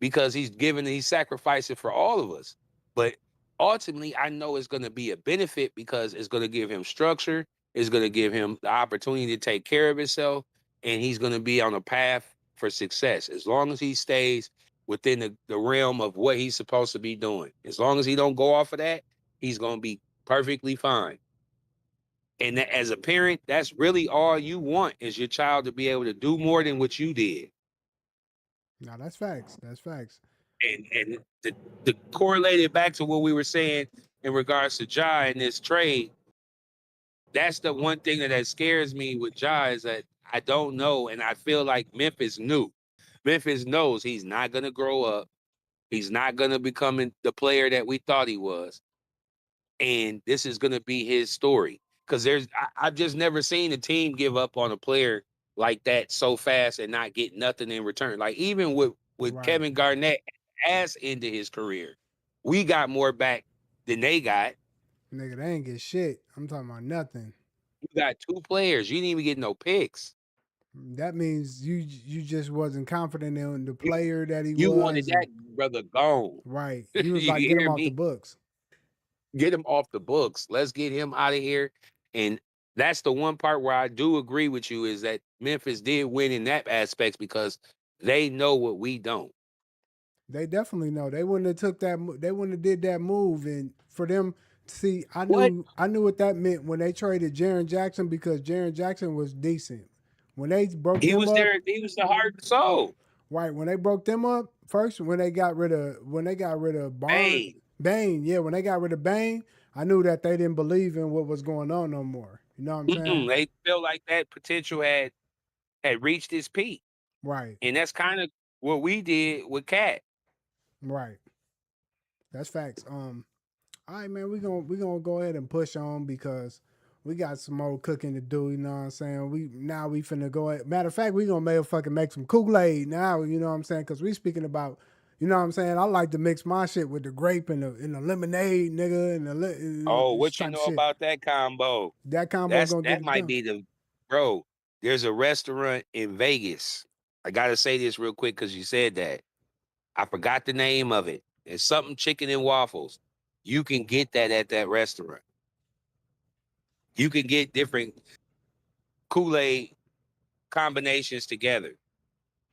because he's sacrificing for all of us. But ultimately, I know it's going to be a benefit because it's going to give him structure. It's going to give him the opportunity to take care of himself, and he's going to be on a path for success as long as he stays within the realm of what he's supposed to be doing. As long as he don't go off of that, he's going to be perfectly fine. And as a parent, that's really all you want is your child to be able to do more than what you did. Now that's facts. That's facts. And the correlated back to what we were saying in regards to Ja and this trade, that's the one thing that scares me with Ja is that I don't know, and I feel like Memphis knew. Memphis knows he's not gonna grow up. He's not gonna become the player that we thought he was. And this is going to be his story because I've just never seen a team give up on a player like that so fast and not get nothing in return. Like even with Right. Kevin Garnett as into his career, we got more back than they got. Nigga, they ain't get shit. I'm talking about nothing. You got two players. You didn't even get no picks. That means you just wasn't confident in the You player that he you wanted was, and that brother gone. right. You was like, You get him hear off the me? books. Get him off the books. Let's get him out of here. And that's the one part where I do agree with you is that Memphis did win in that aspect because they know what we don't. They definitely know. They wouldn't have took that. They wouldn't have did that move. And for them, see, What? I knew what that meant when they traded Jaren Jackson because Jaren Jackson was decent. When they broke He them was up, there. He was the heart and soul. right? When they broke them up first, when they got rid of Hey, Bain, yeah, when they got rid of Bain, I knew that they didn't believe in what was going on no more. You know what I'm saying? they felt like that potential had reached its peak. Right, And that's kind of what we did with Cat. right. That's facts. All right, man, we gonna go ahead and push on because we got some more cooking to do. You know what I'm saying? We finna go. Matter of fact, we gonna motherfucking make some Kool-Aid now. You know what I'm saying? Because we speaking about. You know what I'm saying? I like to mix my shit with the grape and the lemonade, nigga, Oh, this what you type of know shit. about that combo? That combo gonna get That it might done. be the bro. There's a restaurant in Vegas. I gotta say this real quick because you said that. I forgot the name of it. It's something chicken and waffles. You can get that at that restaurant. You can get different Kool-Aid combinations together.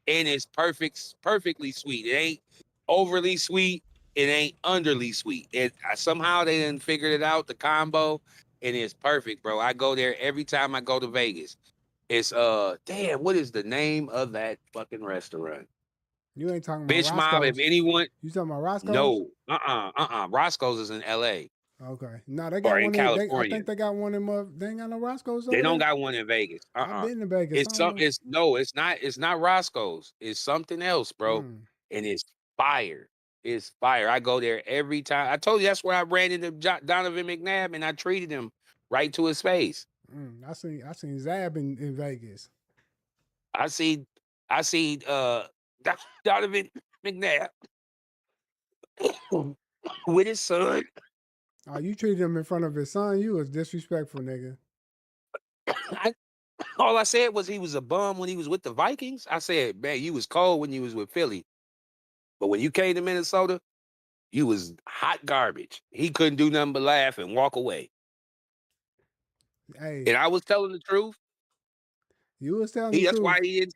And it's perfectly sweet. It ain't overly sweet. It ain't underly sweet. Somehow they didn't figure it out, the combo, and it's perfect, bro. I go there every time I go to Vegas. It's damn, what is the name of that fucking restaurant? You ain't talking about Bitch Mob, if Roscoe's. anyone. You talking about Roscoe's? No. Roscoe's is in LA Okay. No, they or got in one in. I California. think they got one in. They ain't got no Roscoe's They over don't there. got one in Vegas. I've been to Vegas. I It's don't some know. it's no, it's not Roscoe's. It's something else, bro. Mm, And it's fire. It's fire. I go there every time. I told you that's where I ran into Donovan McNabb and I treated him right to his face. I seen Zab in Vegas. I see I see Donovan McNabb with his son. Oh, you treated him in front of his son. You was disrespectful, nigga. I, all I said was he was a bum when he was with the Vikings. I said, man, you was cold when you was with Philly. But when you came to Minnesota, you was hot garbage. He couldn't do nothing but laugh and walk away. Hey, And I was telling the truth. you was telling the That's truth. why he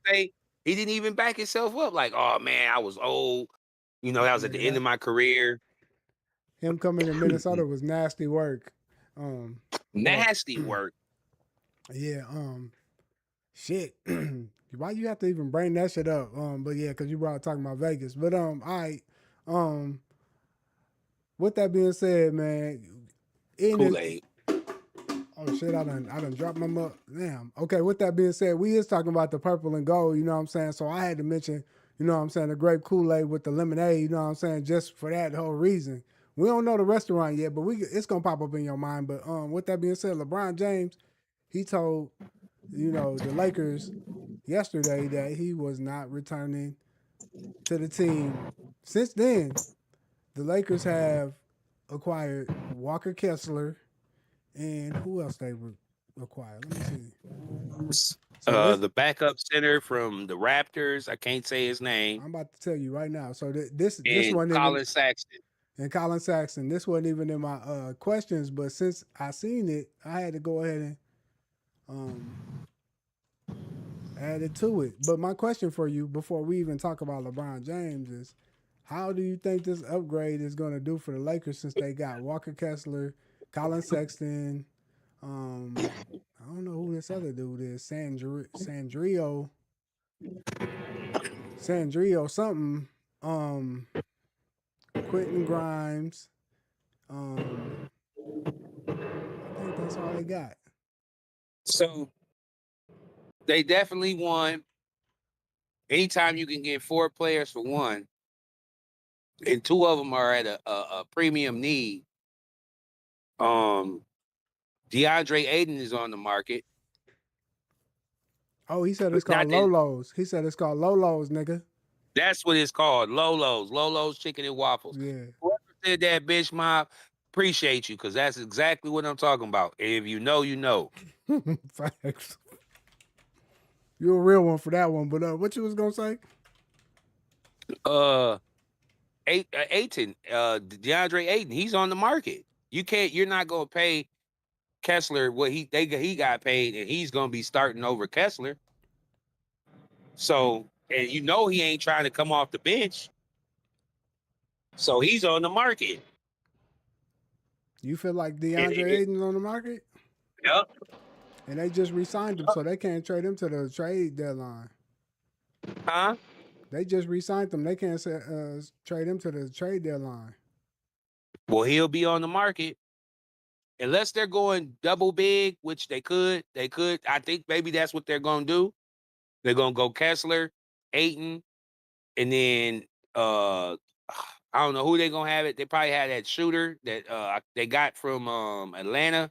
didn't even back himself up. Like, oh man, I was old. That was at the Nigga, end of that my career. him coming to Minnesota was nasty work. But Nasty work. yeah, shit. Why you have to even bring that shit up? But yeah, because you brought talking about Vegas. But all right. Um, with that being said, man, in it. Kool-Aid. Oh shit, I done dropped my mug. Damn. Okay, with that being said, we is talking about the purple and gold, you know what I'm saying? So I had to mention, you know what I'm saying, the grape Kool-Aid with the lemonade, you know what I'm saying, just for that whole reason. We don't know the restaurant yet, but it's gonna pop up in your mind. But with that being said, LeBron James, he told, the Lakers yesterday that he was not returning to the team. Since then, the Lakers have acquired Walker Kessler and who else they acquired? Let me see. So this, The backup center from the Raptors. I can't say his name. I'm about to tell you right now. So this And wasn't even Colin Saxton. and Colin Saxon. This wasn't even in my questions, but since I seen it, I had to go ahead and um, add it to it. But my question for you, before we even talk about LeBron James, is how do you think this upgrade is going to do for the Lakers since they got Walker Kessler, Colin Sexton, I don't know who this other dude is, Sandrio something, Quentin Grimes. I think that's all they got. So they definitely won. Anytime you can get 4 players for one, and 2 of them are at a premium need. DeAndre Ayton is on the market. Oh, he said it's called Not that Lolo's. He said it's called Lolo's, nigga. That's what it's called. Lolo's Chicken and Waffles. Yeah. Whoever said that, bitch mob, appreciate you because that's exactly what I'm talking about. And if you know, you know. Facts. You're a real one for that one. But what you was gonna say? Uh, Ayton, DeAndre Ayton, he's on the market. You're not gonna pay Kessler what he got paid, and he's gonna be starting over Kessler. So, and he ain't trying to come off the bench. So he's on the market. You feel like DeAndre Yep. Ayton's on the market? And they just re-signed him, so they can't trade him to the trade deadline. Huh? They just re-signed him. They can't trade him to the trade deadline. Well, he'll be on the market unless they're going double big, which they could. They could. I think maybe that's what they're going to do. They're going to go Kessler, Ayton, and then I don't know who they're going to have it. They probably had that shooter that they got from Atlanta,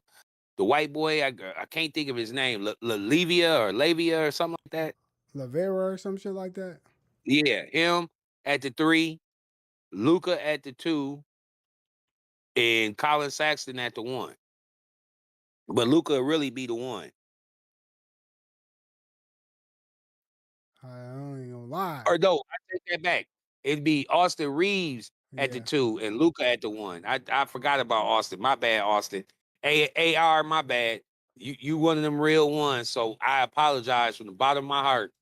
the white boy. I can't think of his name, Lavia or something like that. Lavera or some shit like that. Yeah, him at the 3, Luca at the 2, and Colin Saxton at the 1. But Luca will really be the 1. I ain't gonna gonna lie. Or no, I take that back. It'd be Austin Reeves at the Yeah. 2 and Luca at the 1. I forgot about Austin. My bad, Austin. AR, my bad. You one of them real ones. So I apologize from the bottom of my heart.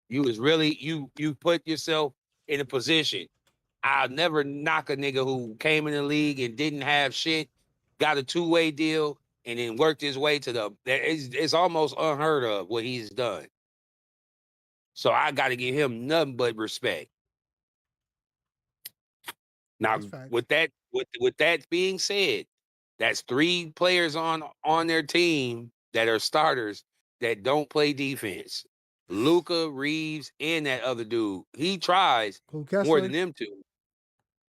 You was really you put yourself in a position. I'll never knock a nigga who came in the league and didn't have shit, got a two-way deal, and then worked his way to the. It's almost unheard of what he's done. So I got to give him nothing but respect. Now, That's facts. with that being said, that's 3 players on their team that are starters that don't play defense. Luca, Reeves, and that other dude. He tries Who more than Kessler? them two.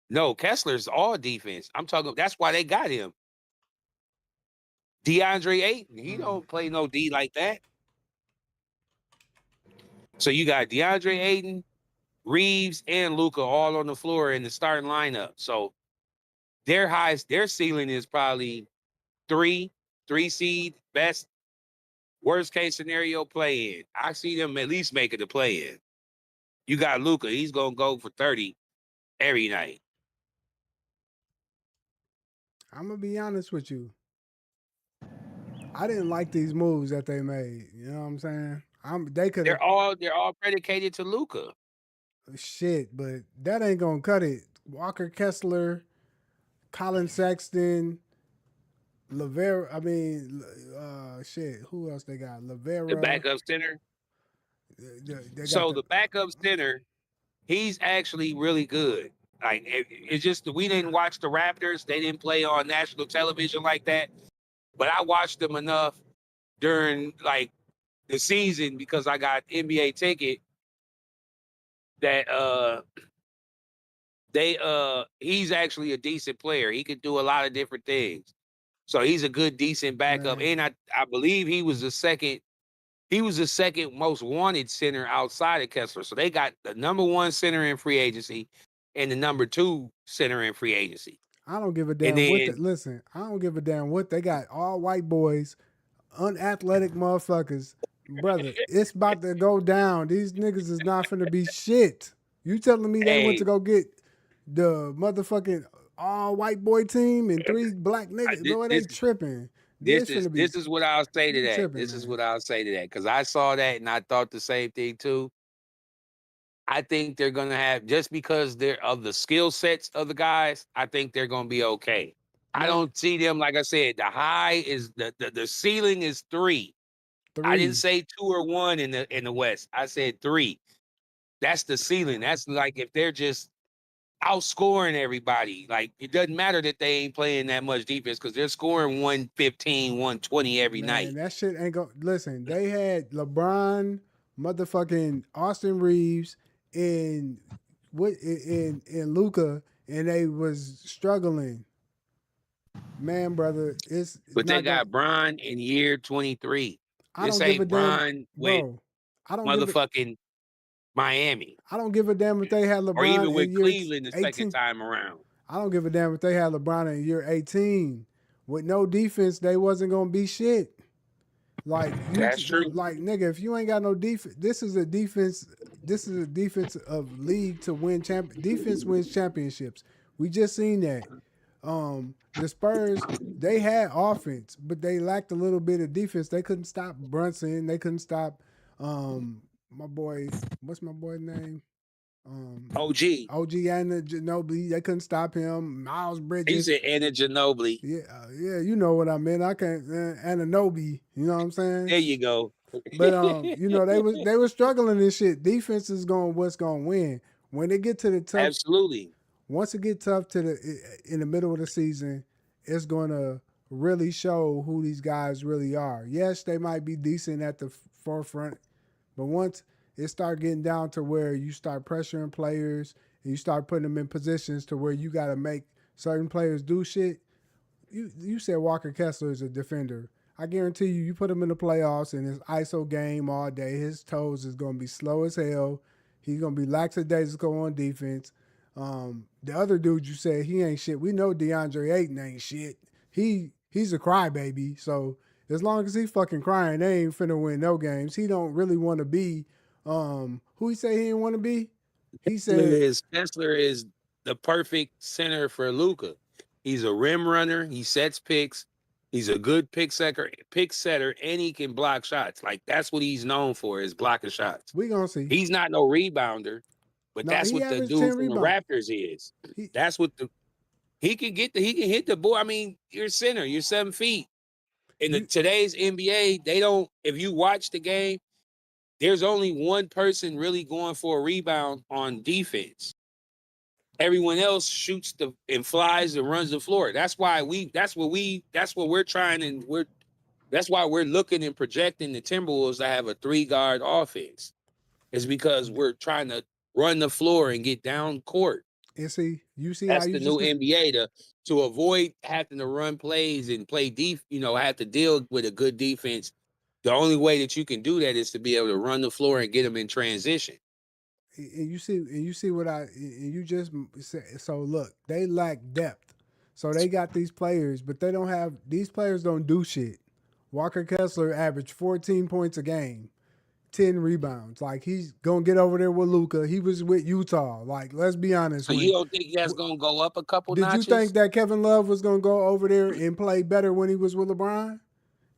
No, Kessler's all defense. I'm talking. That's why they got him. DeAndre Ayton. He don't play no D like that. So you got DeAndre Ayton, Reeves, and Luca all on the floor in the starting lineup. So their ceiling is probably three seed, best, worst case scenario play in. I see them at least making the play in. You got Luca, he's gonna go for 30 every night. I'm gonna be honest with you. I didn't like these moves that they made. You know what I'm saying? They could have They're all predicated to Luca. shit, but that ain't gonna cut it. Walker Kessler, Colin Sexton, Lavera. I mean, shit. Who else they got? The Lavera. backup center. They got So the the backup center, he's actually really good. Like it's just that we didn't watch the Raptors. They didn't play on national television like that. But I watched them enough during like the season because I got NBA ticket that he's actually a decent player. He could do a lot of different things. So he's a good, decent backup. man. And I believe he was the second most wanted center outside of Kessler. So they got the number 1 center in free agency and the number 2 center in free agency. I don't give a And damn what. then Listen, I don't give a damn what they got. All white boys, unathletic motherfuckers, brother. It's about to go down. These niggas is not finna be shit. You telling me they went to hey, go get the motherfucking all white boy team and 3 black I, niggas? this, Boy, they this tripping. This finna be this is what I'll say to you that. tripping, This is man. what I'll say to that because I saw that and I thought the same thing too. I think they're gonna have just because they're of the skill sets of the guys. I think they're gonna be okay. I Man, don't see them like I said. The high is the ceiling is 3. I didn't 3. say 2 or 1 in the West. I said 3. That's the ceiling. That's like if they're just outscoring everybody. Like it doesn't matter that they ain't playing that much defense because they're scoring 115, 120 every Man, night. that shit ain't go. Listen, they had LeBron, motherfucking Austin Reeves, and in Luca, and they was struggling. Man, brother, it's But they not going. got Bron in year 23. I This don't give a ain't damn, Bron with bro. I don't give a. motherfucking Miami I don't give a damn if they had or LeBron even in with year Cleveland the second 18. time around. I don't give a damn if they had LeBron in year 18. With no defense, they wasn't gonna be shit. Like That's true. like nigga, if you ain't got no defense, this is a defense. This is a defense of league to win Defense wins championships. We just seen that. The Spurs they had offense, but they lacked a little bit of defense. They couldn't stop Brunson. They couldn't stop my boy. What's my boy's name? OG. OG and Ginobili. They couldn't stop him. Miles He Bridges. said Anna Ginobili. Yeah, yeah, you know what I meant. I can't Ananobi. You know what I'm saying? There you go. But they was struggling and shit. Defense is going what's going to win when they get to the tough. Absolutely. Once it get tough to in the middle of the season, it's going to really show who these guys really are. Yes, they might be decent at the forefront, but once it start getting down to where you start pressuring players and you start putting them in positions to where you got to make certain players do shit. You said Walker Kessler is a defender. I guarantee you put him in the playoffs in his ISO game all day, his toes is going to be slow as hell. He's going to be lackadaisical on defense. The other dude you said he ain't shit. We know DeAndre Ayton ain't shit. He's a crybaby. So as long as he's fucking crying, they ain't finna win no games. He don't really want to be Who he say he didn't want to be? He said Kessler is the perfect center for Luka. He's a rim runner. He sets picks. He's a good pick setter, and he can block shots. Like that's what he's known for is blocking shots. we gonna see. He's not no rebounder, but No, that's he what the averaged dude 10 from the rebounds. Raptors is. He That's what he can hit the ball. I mean, you're center. You're 7 feet. In you today's NBA, they don't. If you watch the game, there's only one person really going for a rebound on defense. Everyone else shoots and flies and runs the floor. That's why that's what we're trying and that's why we're looking and projecting the Timberwolves to have a 3-guard offense. It's because we're trying to run the floor and get down court. and see, you see how That's you the new just NBA to avoid having to run plays and play have to deal with a good defense. The only way that you can do that is to be able to run the floor and get them in transition. and you see what and you just said. So look, they lack depth. So they got these players, but they don't have these players don't do shit. Walker Kessler averaged 14 points a game, 10 rebounds. Like he's gonna get over there with Luka. He was with Utah. Like let's be honest. So you don't think that's gonna go up a couple Did you think notches? that Kevin Love was gonna go over there and play better when he was with LeBron?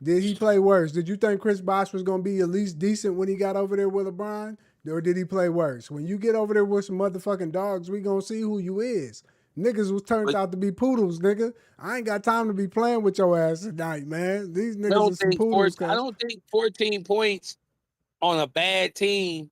Did he play worse? Did you think Chris Bosh was going to be at least decent when he got over there with LeBron? Or did he play worse? When you get over there with some motherfucking dogs, we going to see who you is. Niggas was turned But out to be poodles, nigga. I ain't got time to be playing with your ass tonight, man. These niggas is some poodles, I cuz. don't think 14 points on a bad team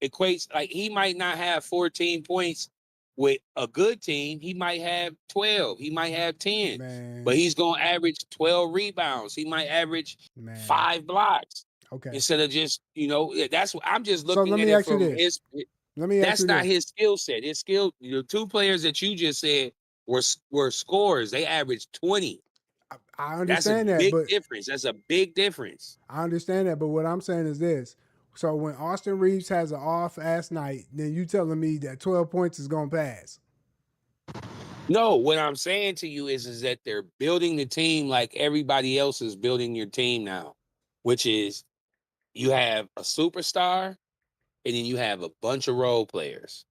equates like he might not have 14 points with a good team. He might have 12. He might have 10. But Man, he's gonna average 12 rebounds. He might average man. 5 blocks Okay. instead of just, that's what I'm just So looking let at me it ask you from this. his Let me ask that's you not this. his skill set. His skill, the two players that you just said were scorers. They averaged 20. I That's a understand that, big but difference. That's a big difference. I understand that, but what I'm saying is this. So when Austin Reeves has an off ass night, then you telling me that 12 points is gonna pass. No, what I'm saying to you is that they're building the team like everybody else is building your team now, which is you have a superstar and then you have a bunch of role players.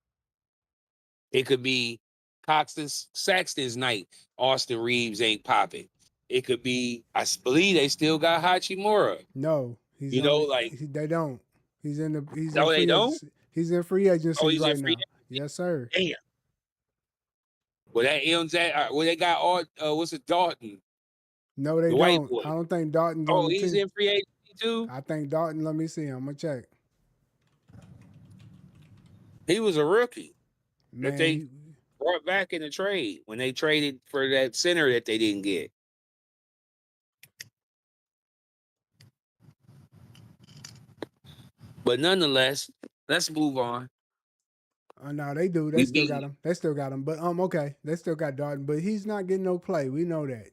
It could be Saxton's night. Austin Reeves ain't popping. It could be, believe they still got Hachimura. No, Like, they don't. He's in no, they free don't. agency. He's in free Oh, agency he's in right free now. Yes, sir. agency. Damn. Well, that ends that. Well, they got all. What's it, Dalton, No, they the white don't. boy? I don't think Dalton's on Oh, the he's team. in free agency too. I think Dalton. Let me see. I'm gonna check. He was a rookie that Man, they brought back in the trade when they traded for that center that they didn't get. But nonetheless, let's move on. no, they do. They We still beat got him. They still got him. But okay, they still got Dalton. But he's not getting no play. We know that.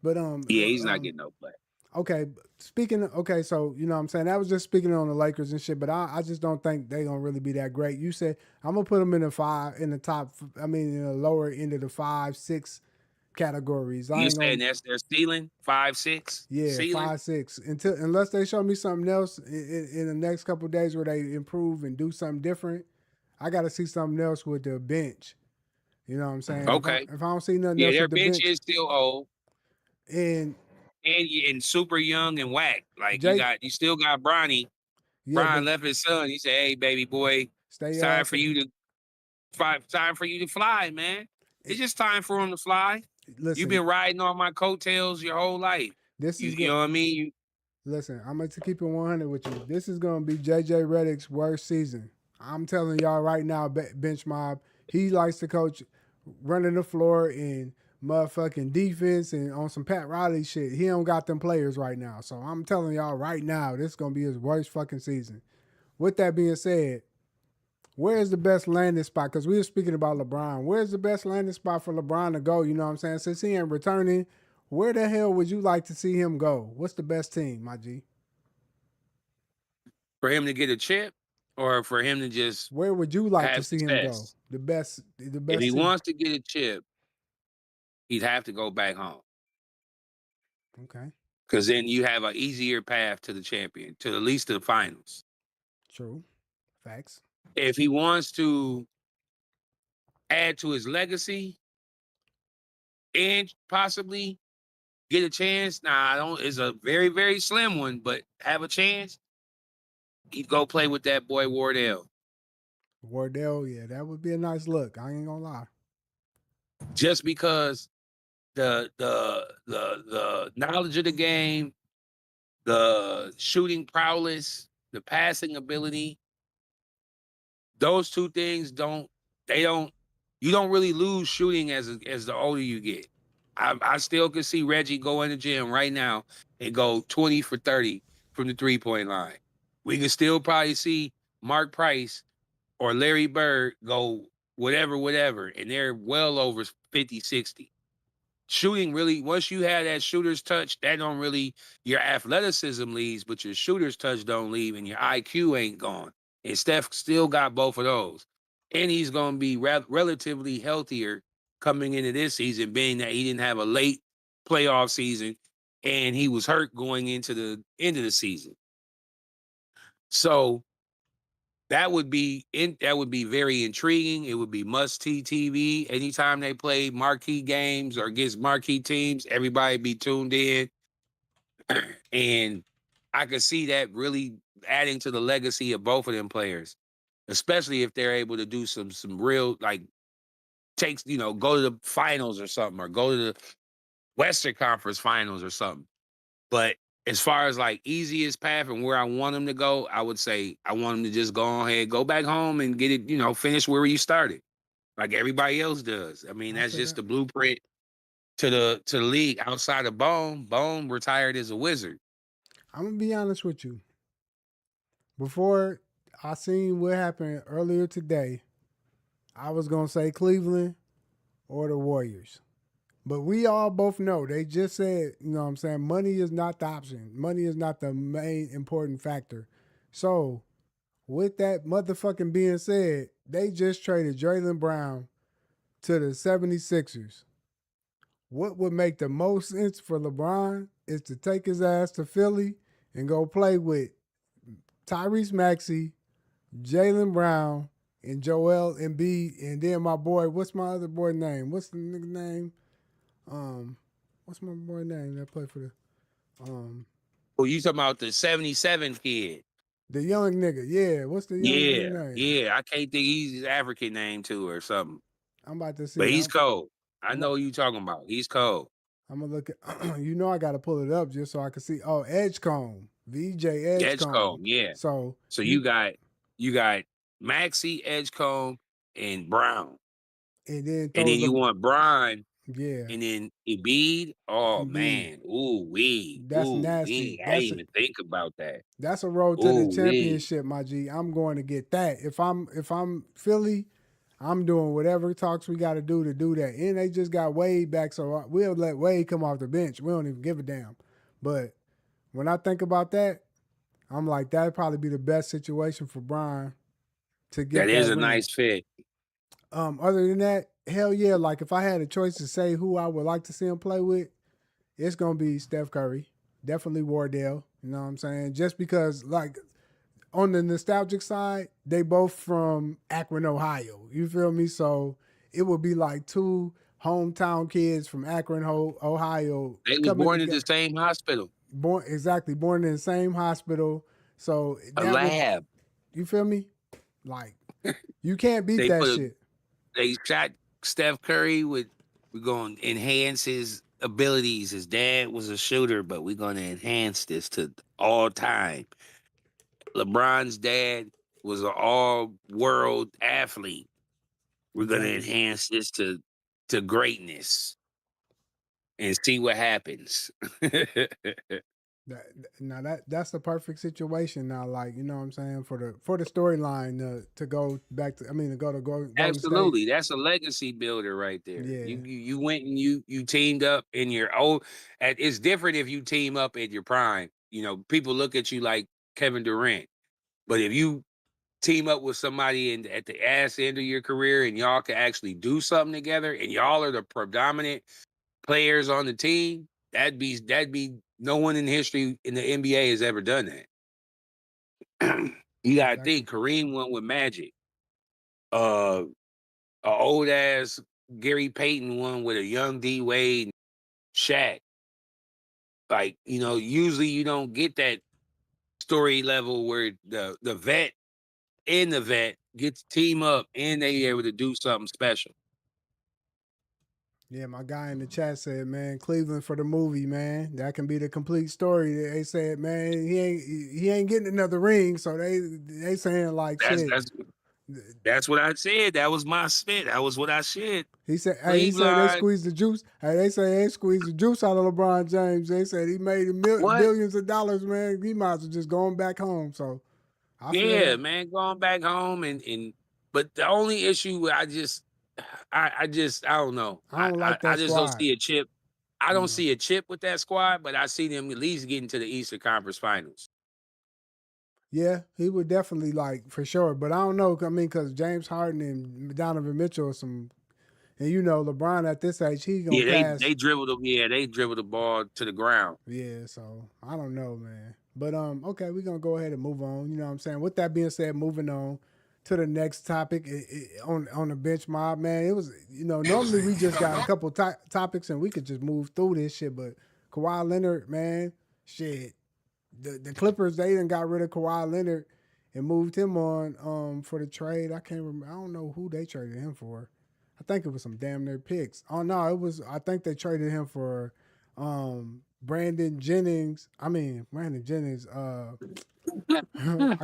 But Yeah, he's not getting no play. okay, speaking of, okay, so you know what I'm saying, that was just speaking on the Lakers and shit, but I just don't think they gonna really be that great. You said I'm gonna put them in the top, I mean in the lower end of the 5-6 categories. I You ain't gonna, saying that's their ceiling? 5'6" yeah, ceiling? 5-6 unless they show me something else in the next couple of days where they improve and do something different. I got to see something else with the bench. You know what I'm saying? Okay. If I don't see nothing Yeah, else their with the bench bench is still old and and super young and whack. Like Jake, you still got Bronny. yeah, but Brian left his son. He said, "Hey, baby boy, stay it's your time ass. for you to fly, man. It's just time for him to fly. You've Listen, been riding on my coattails your whole life. this is You good. know what I mean? Listen, I'm going to keep it 100 with you. This is going to be JJ Redick's worst season. I'm telling y'all right now, Bench Mob, he likes to coach running the floor and motherfucking defense and on some Pat Riley shit. He don't got them players right now. So I'm telling y'all right now, this is going to be his worst fucking season. With that being said, where's the best landing spot? Because we were speaking about LeBron. Where's the best landing spot for LeBron to go? You know what I'm saying? Since he ain't returning, where the hell would you like to see him go? What's the best team, my G? For him to get a chip or for him to just Where would you like to have see him go? success. The If he best team. wants to get a chip, he'd have to go back home. Okay, Because then you have an easier path to the champion, to at least the finals. true. Facts. If he wants to add to his legacy and possibly get a chance, I don't. It's a very, very slim one, but have a chance. He'd go play with that boy Wardell, Wardell, yeah, that would be a nice look. I ain't gonna lie. just because the knowledge of the game, the shooting prowess, the passing ability, those two things you don't really lose shooting as the older you get. I still can see Reggie go in the gym right now and go 20 for 30 from the 3-point line. We can still probably see Mark Price or Larry Bird go whatever, and they're well over 50, 60. Shooting really, once you have that shooter's touch, that don't really, your athleticism leaves, but your shooter's touch don't leave, and your IQ ain't gone. And Steph still got both of those. And he's going to be relatively healthier coming into this season, being that he didn't have a late playoff season and he was hurt going into the end of the season. So that would be very intriguing. It would be must-see TV. Anytime they play marquee games or against marquee teams, everybody be tuned in. And I could see that really adding to the legacy of both of them players, especially if they're able to do some real like go to the finals or something, or go to the Western Conference Finals or something. But as far as like easiest path and where I want him to go, I would say I want him to just go ahead, go back home and get it, finish where you started, like everybody else does. I mean, I that's feel just that. the blueprint to the league. Outside of Bone, Bone retired as a Wizard. I'm gonna be honest with you. Before I seen what happened earlier today, I was gonna say Cleveland or the Warriors. But we all both know they just said, you know what I'm saying, money is not the option. Money is not the main important factor. So, with that motherfucking being said, they just traded Jalen Brown to the 76ers. What would make the most sense for LeBron is to take his ass to Philly and go play with Tyrese Maxey, Jalen Brown, and Joel Embiid, and then my boy, what's my other boy name? What's the nigga name? Um, what's my boy name that played for Well, you talking about the 77 kid? the young nigga? Yeah, what's the young nigga Yeah, name? yeah. I can't think he's his African name too or something, I'm about to but see. he's cold. I I'm, know who you talking about. He's cold. I'm gonna look at. You know, I got to pull it up just so I can see. Oh, Edgecombe, VJ Edgecombe. Edgecombe, yeah. So So you you got Maxie, Edgecombe, and Brown, and then and throw then you the want Brian, yeah and then Embiid. Oh Embiid. man, That's ooh nasty. wee. I didn't even think about that. That's a road to the Ooh wee. championship, my G. I'm going to get that. If I'm Philly, I'm doing whatever talks we got to do that. And they just got Wade back, so we'll let Wade come off the bench. We don't even give a damn. But when I think about that, I'm like that'd probably be the best situation for Brian to That get is that a ring. nice fit. Other than that, hell yeah. Like if I had a choice to say who I would like to see him play with, it's gonna be Steph Curry. Definitely Wardell. You know what I'm saying? Just because like on the nostalgic side, they both from Akron, Ohio. You feel me? So it would be like two hometown kids from Akron, Ohio, They was coming born at the together. same hospital, Born in the same hospital. So a that would, lab. you feel me? Like you can't beat They that put a shit. they shot Steph Curry with, we're going to enhance his abilities. His dad was a shooter, but we're going to enhance this to all time. LeBron's dad was an all world athlete. We're going to Exactly. enhance this to greatness and see what happens. That, now that's the perfect situation now. Like you know what I'm saying for the storyline to go back to. I mean to go to Golden State. Absolutely, that's a legacy builder right there. You Yeah, you, you went and you teamed up in your old. It's different if you team up at your prime. People look at you like Kevin Durant, but if you team up with somebody at the ass end of your career and y'all can actually do something together and y'all are the predominant players on the team, that'd be no one in history in the NBA has ever done that. You gotta Exactly. think Kareem won with Magic. Uh, a old ass Gary Payton won with a young D Wade, Shaq. Like, usually you don't get that story level where the vet and the vet get to team up and they able to do something special. Yeah, my guy in the chat said, man, Cleveland for the movie, man. That can be the complete story. They said, man, he ain't getting another ring, so they saying like That's shit. that's that's what I said. That was my spit. That was what I said. He said they Cleveland, squeezed the juice. Hey, they say they squeezed the juice out of LeBron James. They said he made what? billions of dollars, man. He might as well just going back home. So I feel Yeah, that. man, going back home and but the only issue I don't know. I don't like I that just don't squad. see a chip. I don't No. see a chip with that squad, but I see them at least getting to the Eastern Conference Finals. Yeah, he would definitely like for sure. But I don't know. I mean, because James Harden and Donovan Mitchell are some, and LeBron at this age, he gonna Yeah, they pass. they dribbled them. Yeah, they dribbled the ball to the ground. Yeah, so I don't know, man. But okay, we're gonna go ahead and move on. You know what I'm saying? With that being said, moving on to the next topic on the bench mob, man. It was normally we just got a couple topics and we could just move through this shit, but Kawhi Leonard, man, shit. The Clippers they done got rid of Kawhi Leonard and moved him on for the trade. I can't remember. I don't know who they traded him for. I think it was some damn near picks. Oh no, it was. I think they traded him for Brandon Jennings. I mean Brandon Jennings. I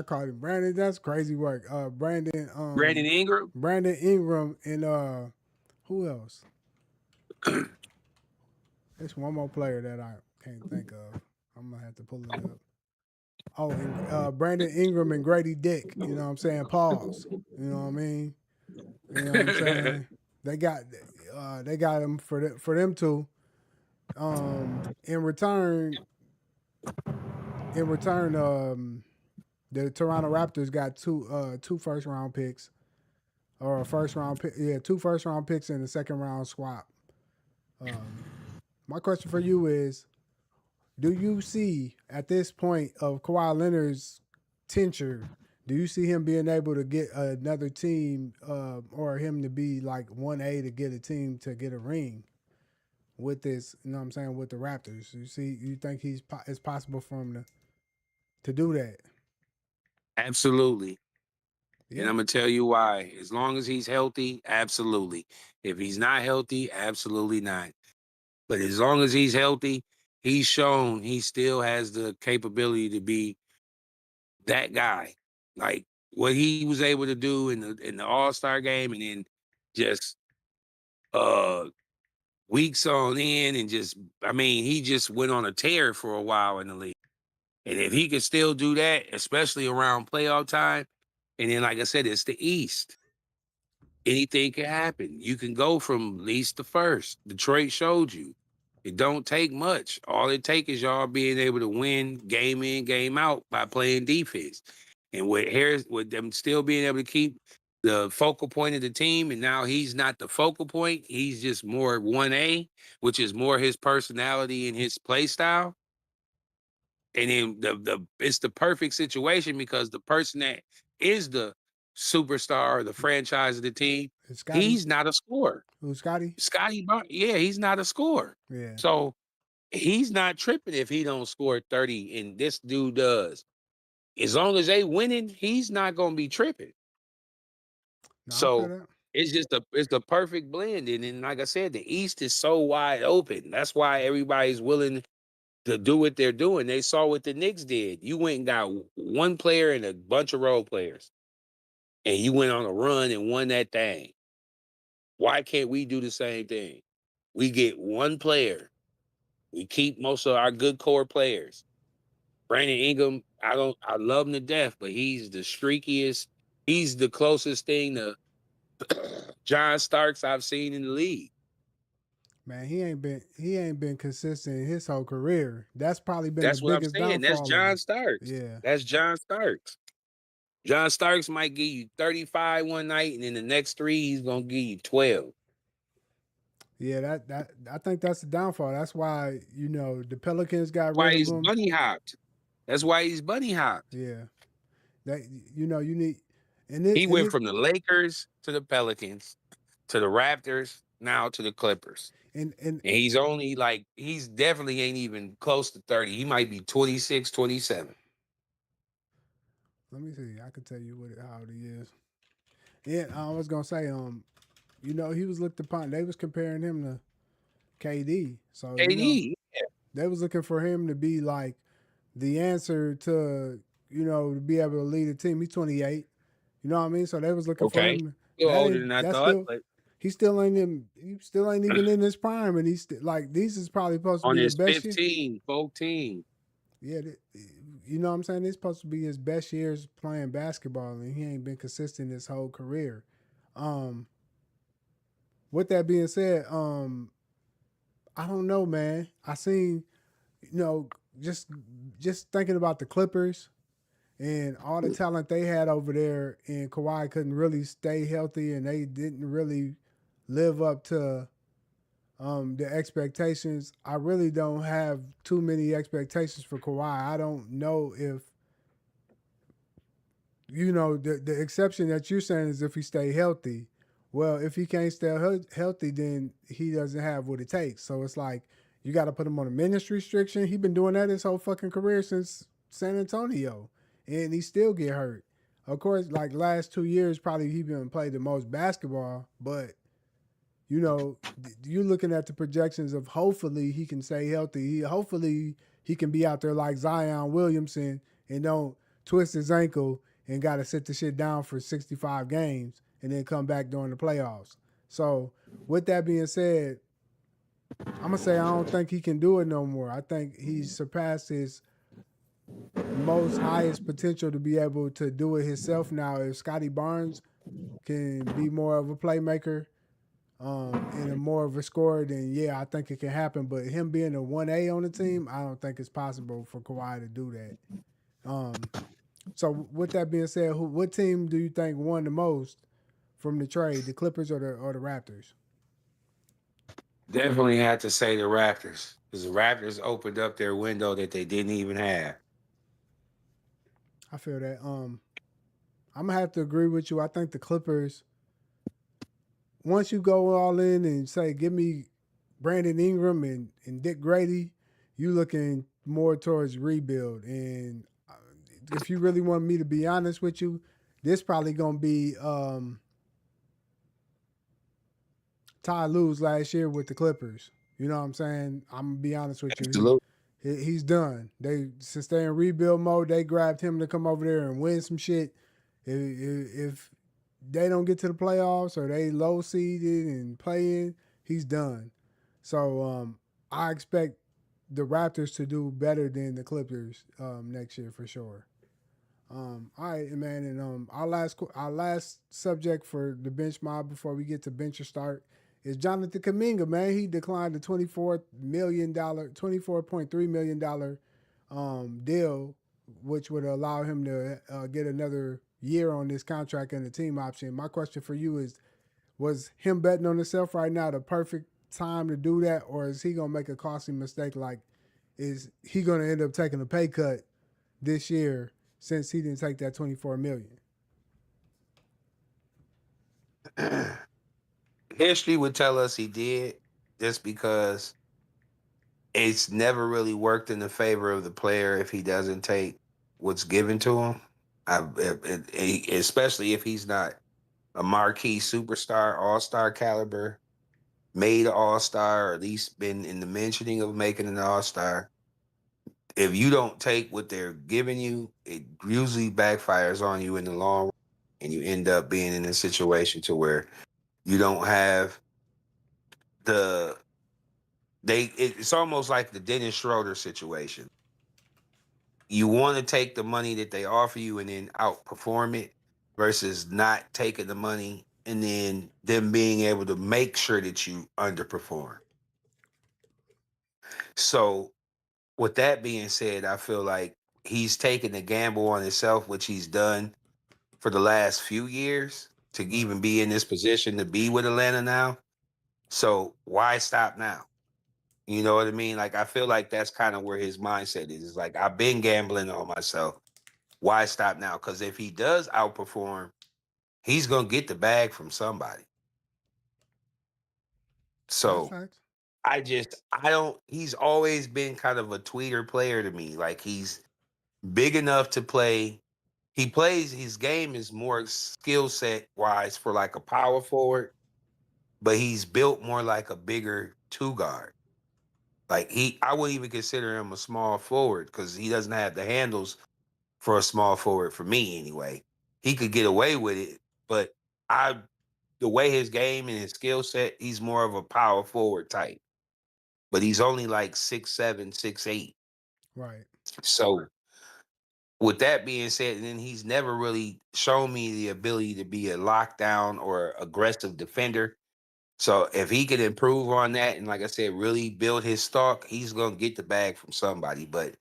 called him Brandon. That's crazy work. Brandon Ingram. Brandon Ingram and who else? There's one more player that I can't think of. I'm gonna have to pull it up. Oh, and Brandon Ingram and Grady Dick. You know what I'm saying? Pause. You know what I mean? You know what I'm saying? They got him for them two. In return, the Toronto Raptors got two first round picks or a first round pick. Yeah, two first round picks and a second round swap. Um, my question for you is: do you see at this point of Kawhi Leonard's tenure, do you see him being able to get another team or him to be like 1A to get a team to get a ring with this, you know what I'm saying, with the Raptors? You think it's possible for him to do that? Absolutely. And Yeah. I'm gonna tell you why. As long as he's healthy, absolutely. If he's not healthy, absolutely not. But as long as he's healthy, he's shown he still has the capability to be that guy. Like what he was able to do in the All-Star game and then just uh weeks on in and just he just went on a tear for a while in the league. And if he could still do that, especially around playoff time, and then like I said, it's the East. Anything can happen. You can go from least to first. Detroit showed you. It don't take much. All it takes is y'all being able to win game in, game out by playing defense. And with them still being able to keep the focal point of the team, and now he's not the focal point. He's just more 1A, which is more his personality and his play style. And then the it's the perfect situation because the person that is the superstar or the franchise of the team, Is Scotty? he's not a scorer. Who's Scotty? Yeah, he's not a scorer. Yeah. So he's not tripping if he don't score 30 and this dude does. As long as they winning, he's not gonna be tripping. No, I feel So that. it's the perfect blend. And then like I said, the East is so wide open. That's why everybody's willing to do what they're doing. They saw what the Knicks did. You went and got one player and a bunch of role players, and you went on a run and won that thing. Why can't we do the same thing? We get one player. We keep most of our good core players. Brandon Ingram, I love him to death, but he's the streakiest. He's the closest thing to John Starks I've seen in the league. Man, he ain't been consistent his whole career. That's probably been the That's what I'm biggest saying. That's downfall of John him. Starks. Yeah. That's John Starks. John Starks might give you 35 one night, and then the next three, he's gonna give you 12. Yeah, that I think that's the downfall. That's why the Pelicans got rid Why of he's him. bunny hopped. That's why he's bunny hopped. Yeah, That you need, He and went it from the Lakers to the Pelicans to the Raptors, now to the Clippers. and And he's definitely ain't even close to 30. He might be 26, 27. let me see. I can tell you how old he is. Yeah, I was gonna say, he was looked upon. They was comparing him to KD, so KD. they was looking for him to be like the answer to to be able to lead a team. He's 28. You know what I mean? So they was looking for Okay. him. Still That older ain't than I that's thought, still but he still ain't in. He still ain't even in his prime, and he's like these is probably supposed to on be the his best year. 15, 14. Yeah, you know what I'm saying? It's supposed to be his best years playing basketball, and he ain't been consistent his whole career. Um, with that being said, I don't know, man. I seen you know just just thinking about the Clippers and all the talent they had over there, and Kawhi couldn't really stay healthy, and they didn't really live up to the expectations. I really don't have too many expectations for Kawhi. I don't know if the exception that you're saying is if he stay healthy. Well, if he can't stay healthy, then he doesn't have what it takes. So it's like you got to put him on a minutes restriction. He been doing that his whole fucking career since San Antonio, and he still get hurt. Of course, like last 2 years, probably he been played the most basketball, but you're looking at the projections of hopefully he can stay healthy. Hopefully he can be out there like Zion Williamson and don't twist his ankle and got to sit the shit down for 65 games and then come back during the playoffs. So with that being said, I'm gonna say I don't think he can do it no more. I think he's surpassed his most highest potential to be able to do it himself now. If Scotty Barnes can be more of a playmaker and a more of a scorer, then yeah, I think it can happen. But him being a 1A on the team, I don't think it's possible for Kawhi to do that. So with that being said, what team do you think won the most from the trade, the Clippers or the Raptors? Definitely had to say the Raptors because the Raptors opened up their window that they didn't even have. I feel that. I'm gonna have to agree with you. I think the Clippers, once you go all in and say, give me Brandon Ingram and Dick Grady, you looking more towards rebuild. And if you really want me to be honest with you, this probably gonna be Ty Lue's last year with the Clippers. You know what I'm saying? I'm gonna be honest with you. Absolutely. He's done. Since they're in rebuild mode, they grabbed him to come over there and win some shit. If they don't get to the playoffs or they low seeded and playing, he's done. So I expect the Raptors to do better than the Clippers next year for sure. All right, man, and our last subject for the bench mob before we get to bencher start is Jonathan Kuminga. Man, he declined the $24.3 million deal, which would allow him to get another year on this contract and the team option. My question for you is: was him betting on himself right now the perfect time to do that, or is he gonna make a costly mistake? Like, is he gonna end up taking a pay cut this year since he didn't take that 24 million? History would tell us he did just because it's never really worked in the favor of the player if he doesn't take what's given to him. Especially if he's not a marquee superstar, all star caliber, made an all star, or at least been in the mentioning of making an all star. If you don't take what they're giving you, it usually backfires on you in the long run, and you end up being in a situation to where you don't have the it's almost like the Dennis Schroeder situation. You want to take the money that they offer you and then outperform it versus not taking the money and then them being able to make sure that you underperform. So with that being said, I feel like he's taken a gamble on himself, which he's done for the last few years to Right. even be in this position to be with Atlanta now. So why stop now? You know what I mean? Like I feel like that's kind of where his mindset is. It's like I've been gambling on myself. why stop now? Because if he does outperform, he's gonna get the bag from somebody. That's So facts. I don't. He's always been kind of a tweeter player to me. Like he's big enough to play. He plays his game is more skill set wise for like a power forward, but he's built more like a bigger two guard. Like I wouldn't even consider him a small forward because he doesn't have the handles for a small forward for me anyway. He could get away with it, but I, the way his game and his skill set, he's more of a power forward type. But he's only like 6'7", 6'8". Right. So with that being said, then he's never really shown me the ability to be a lockdown or aggressive defender. So if he could improve on that and like I said, really build his stock, he's gonna get the bag from somebody. But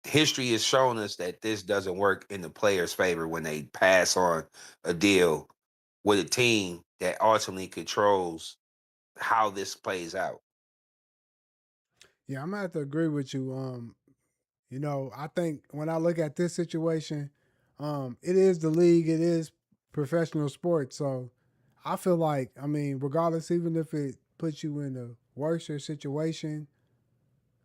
history has shown us that this doesn't work in the player's favor when they pass on a deal with a team that ultimately controls how this plays out. Yeah, I'm gonna have to agree with you. I think when I look at this situation, it is the league, it is professional sports. So I feel like, I mean, regardless, even if it puts you in a worse situation,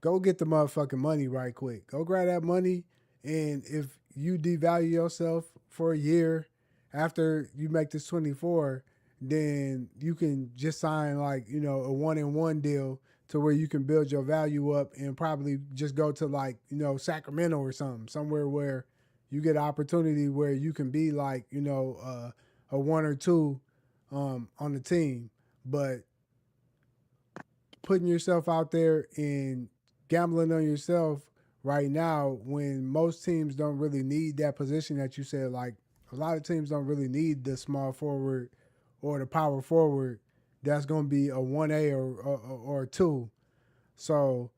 go get the motherfucking money right quick. Go grab that money, and if you devalue yourself for a year after you make this 24, then you can just sign like a 1-and-1 deal to where you can build your value up and probably just go to like Sacramento or something, somewhere where you get an opportunity where you can be like a one or two on the team, but putting yourself out there and gambling on yourself right now when most teams don't really need that position that you said. Like a lot of teams don't really need the small forward or the power forward that's going to be a 1A or a 2. So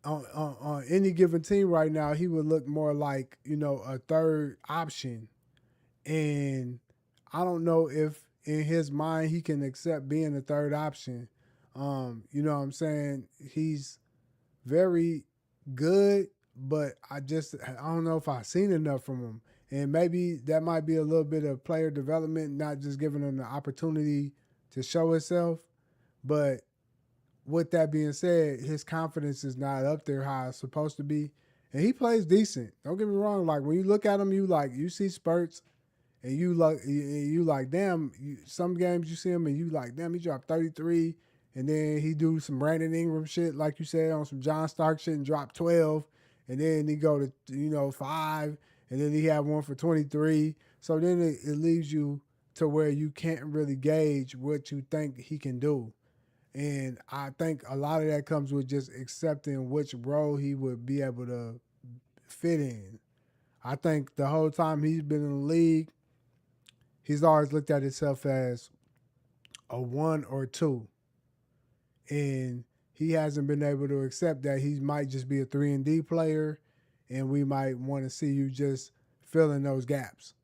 on any given team right now, he would look more like, a third option. And I don't know if in his mind he can accept being a third option. You know what I'm saying? He's very good, but I don't know if I've seen enough from him. And maybe that might be a little bit of player development, not just giving him the opportunity to show himself. But with that being said, his confidence is not up there how it's supposed to be. And he plays decent. Don't get me wrong. Like when you look at him, you see spurts and you like damn. Some games you see him and you like damn. He dropped 33, and then he do some Brandon Ingram shit like you said on some John Stark shit and drop 12, and then he go to 5, and then he have one for 23. So then it leaves you to where you can't really gauge what you think he can do. And I think a lot of that comes with just accepting which role he would be able to fit in. I think the whole time he's been in the league, he's always looked at himself as a 1 or 2. And he hasn't been able to accept that he might just be a 3-and-D player, and we might want to see you just filling those gaps.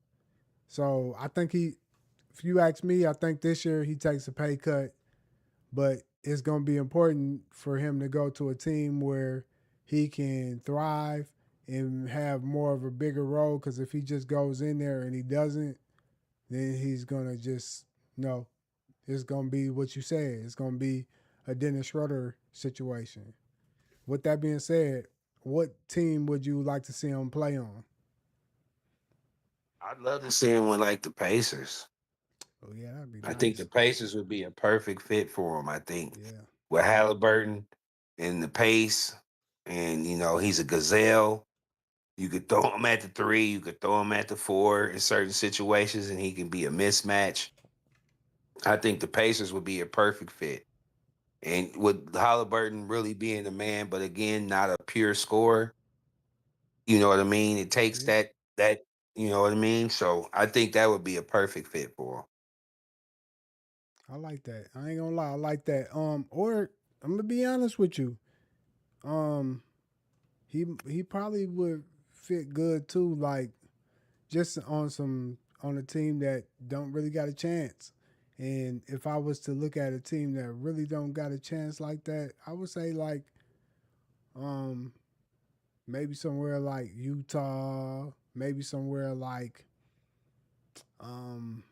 So I think if you ask me, I think this year he takes a pay cut, but it's going to be important for him to go to a team where he can thrive and have more of a bigger role. Because if he just goes in there and he doesn't, then he's going to just, no, it's going to be what you said. It's going to be a Dennis Schroeder situation. With that being said, what team would you like to see him play on? I'd love to see him with like the Pacers. Oh, yeah, that'd be I think the nice. Pacers would be a perfect fit for him. I think Yeah. with Halliburton and the pace, and he's a gazelle. You could throw him at the three, you could throw him at the four in certain situations, and he can be a mismatch. I think the Pacers would be a perfect fit. And with Halliburton really being the man, but again, not a pure scorer. You know what I mean? It takes Yeah. that you know what I mean? So I think that would be a perfect fit for him. I like that. I ain't gonna lie, I like that. Or I'm gonna be honest with you. Um, he probably would fit good too, like just on a team that don't really got a chance. And if I was to look at a team that really don't got a chance like that, I would say um maybe somewhere like Utah, maybe somewhere like um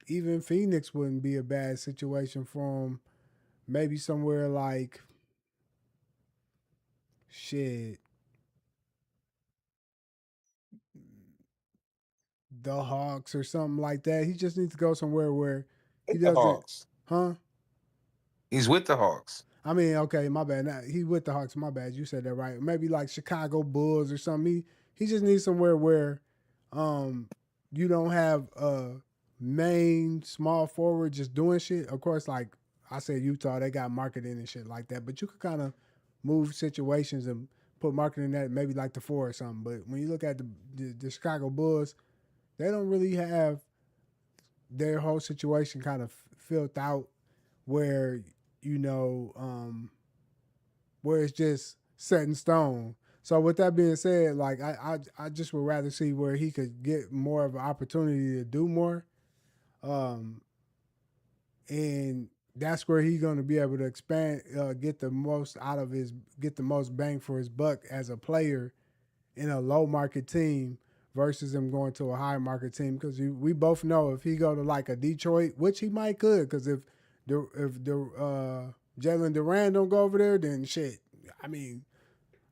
even Phoenix wouldn't be a bad situation for him. Maybe somewhere like shit, the Hawks or something like that. He just needs to go somewhere where he With the doesn't, Hawks. huh? He's with the Hawks. I mean, okay, my bad. He with the Hawks, my bad. You said that right. Maybe like Chicago Bulls or something. He just needs somewhere where um you don't have a main small forward just doing shit. Of course, like I said, Utah, they got marketing and shit like that. But you could kind of move situations and put marketing at maybe like the four or something. But when you look at the Chicago Bulls, they don't really have their whole situation kind of filled out where you know where it's just set in stone. So with that being said, like I just would rather see where he could get more of an opportunity to do more, um, and that's where he's going to be able to expand, get the most out of his, get the most bang for his buck as a player in a low market team versus him going to a high market team. Because we both know if he go to like a Detroit, which he might could, because if the Jalen Duran don't go over there, then shit. I mean,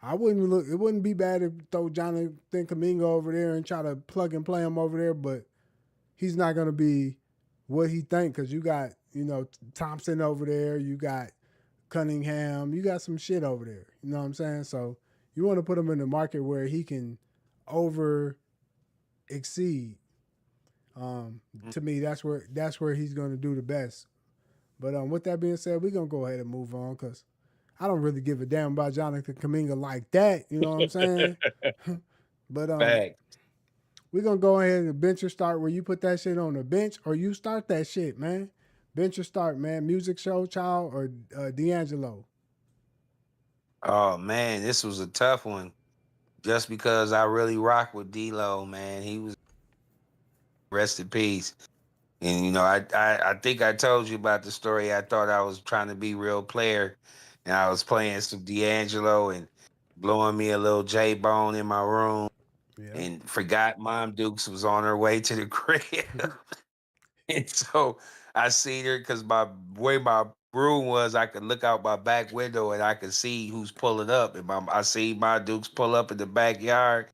I wouldn't look. It wouldn't be bad to throw Jonathan Kuminga over there and try to plug and play him over there, but he's not gonna be what he think because you got Thompson over there, you got Cunningham, you got some shit over there. You know what I'm saying? So you want to put him in the market where he can over exceed. To me, that's where he's gonna do the best. But with that being said, we're gonna go ahead and move on because I don't really give a damn about Jonathan Kuminga like that. You know what I'm saying? But Fact. we're gonna go ahead and bench or start where you put that shit on the bench or you start that shit, man. Bench or start, man. Music Show Child or D'Angelo. Oh man, this was a tough one. Just because I really rock with D-Lo, man. He was rest in peace. And I think I told you about the story. I thought I was trying to be real player, and I was playing some D'Angelo and blowing me a little J Bone in my room, Yeah. and forgot Mom Dukes was on her way to the crib. And so I seen her because my way my room was, I could look out my back window and I could see who's pulling up. And I see my Dukes pull up in the backyard.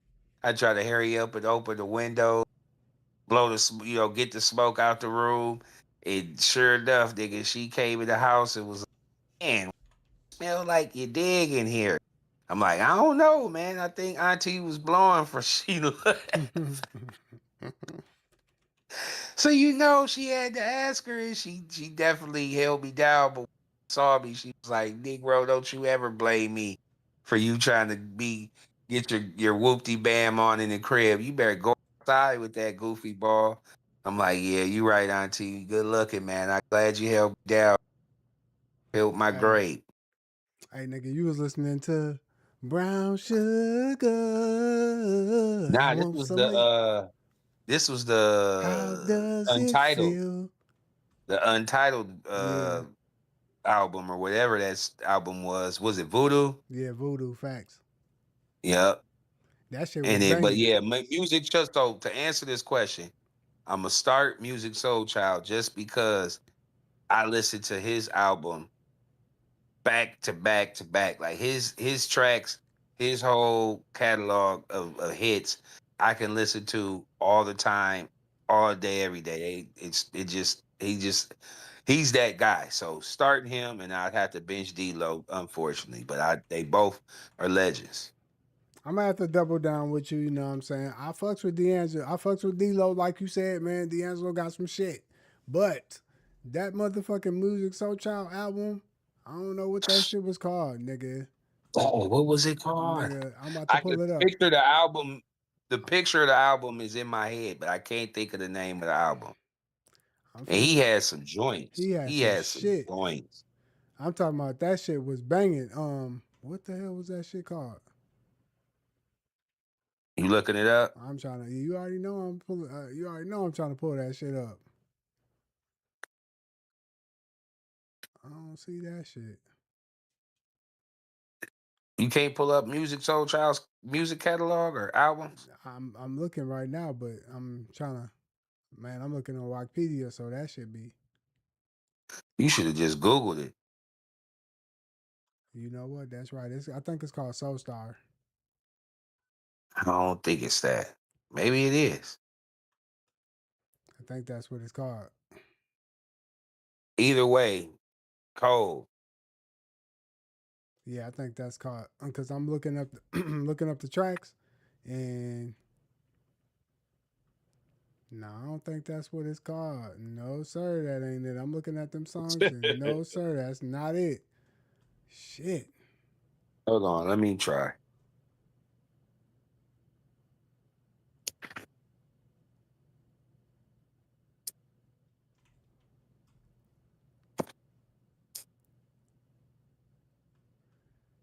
I try to hurry up and open the window, blow get the smoke out the room. And sure enough, nigga, she came in the house and was like, man, smell like you dig in here. I'm like, I don't know, man. I think Auntie was blowing for Sheila. So she had to ask her, and she definitely held me down. But when she saw me, she was like, "Negro, don't you ever blame me for you trying to get your whoopty bam on in the crib. You better go outside with that goofy ball." I'm like, "Yeah, you right, Auntie. Good looking, man. I'm glad you held me down, held my hey, grape." hey, nigga, you was listening to Brown Sugar. I Nah, want some of it. this was How the does it Untitled, feel? the Untitled Yeah, album or whatever that album was. Was it Voodoo? yeah, Voodoo Facts. Yep. That shit And was then, but banging. yeah, music. Just so to answer this question, I'm gonna start Music Soul Child just because I listened to his album back to back to back. Like his tracks, his whole catalog of hits, I can listen to all the time, all day, every day. He's that guy. So starting him, and I'd have to bench D-Lo, unfortunately. But they both are legends. I'm gonna have to double down with you. You know what I'm saying? I fucks with D'Angelo. I fucks with D'Lo, like you said, man. D'Angelo got some shit, but that motherfucking Music Soul Child album, I don't know what that shit was called, nigga. Oh, what was it called? Nigga, I'm about to I pull could it up. picture the album. The picture of the album is in my head, but I can't think of the name of the album. I'm And he finna. had some joints. He had He some had some shit. joints. I'm talking about that shit was banging. What the hell was that shit called? You looking it up? I'm trying to. You already know I'm pulling. You already know I'm trying to pull that shit up. I don't see that shit. You can't pull up Music Soul Child's music catalog or albums? I'm looking right now, but I'm trying to. Man, I'm looking on Wikipedia, so that should be. You should have just Googled it. You know what? That's right. I think it's called Soul Star. I don't think it's that. Maybe it is. I think that's what it's called. Either way, cold. Yeah, I think that's called because I'm looking up looking up the tracks, and no, I don't think that's what it's called. No, sir, that ain't it. I'm looking at them songs, and no, sir, that's not it. Shit. Hold on, let me try.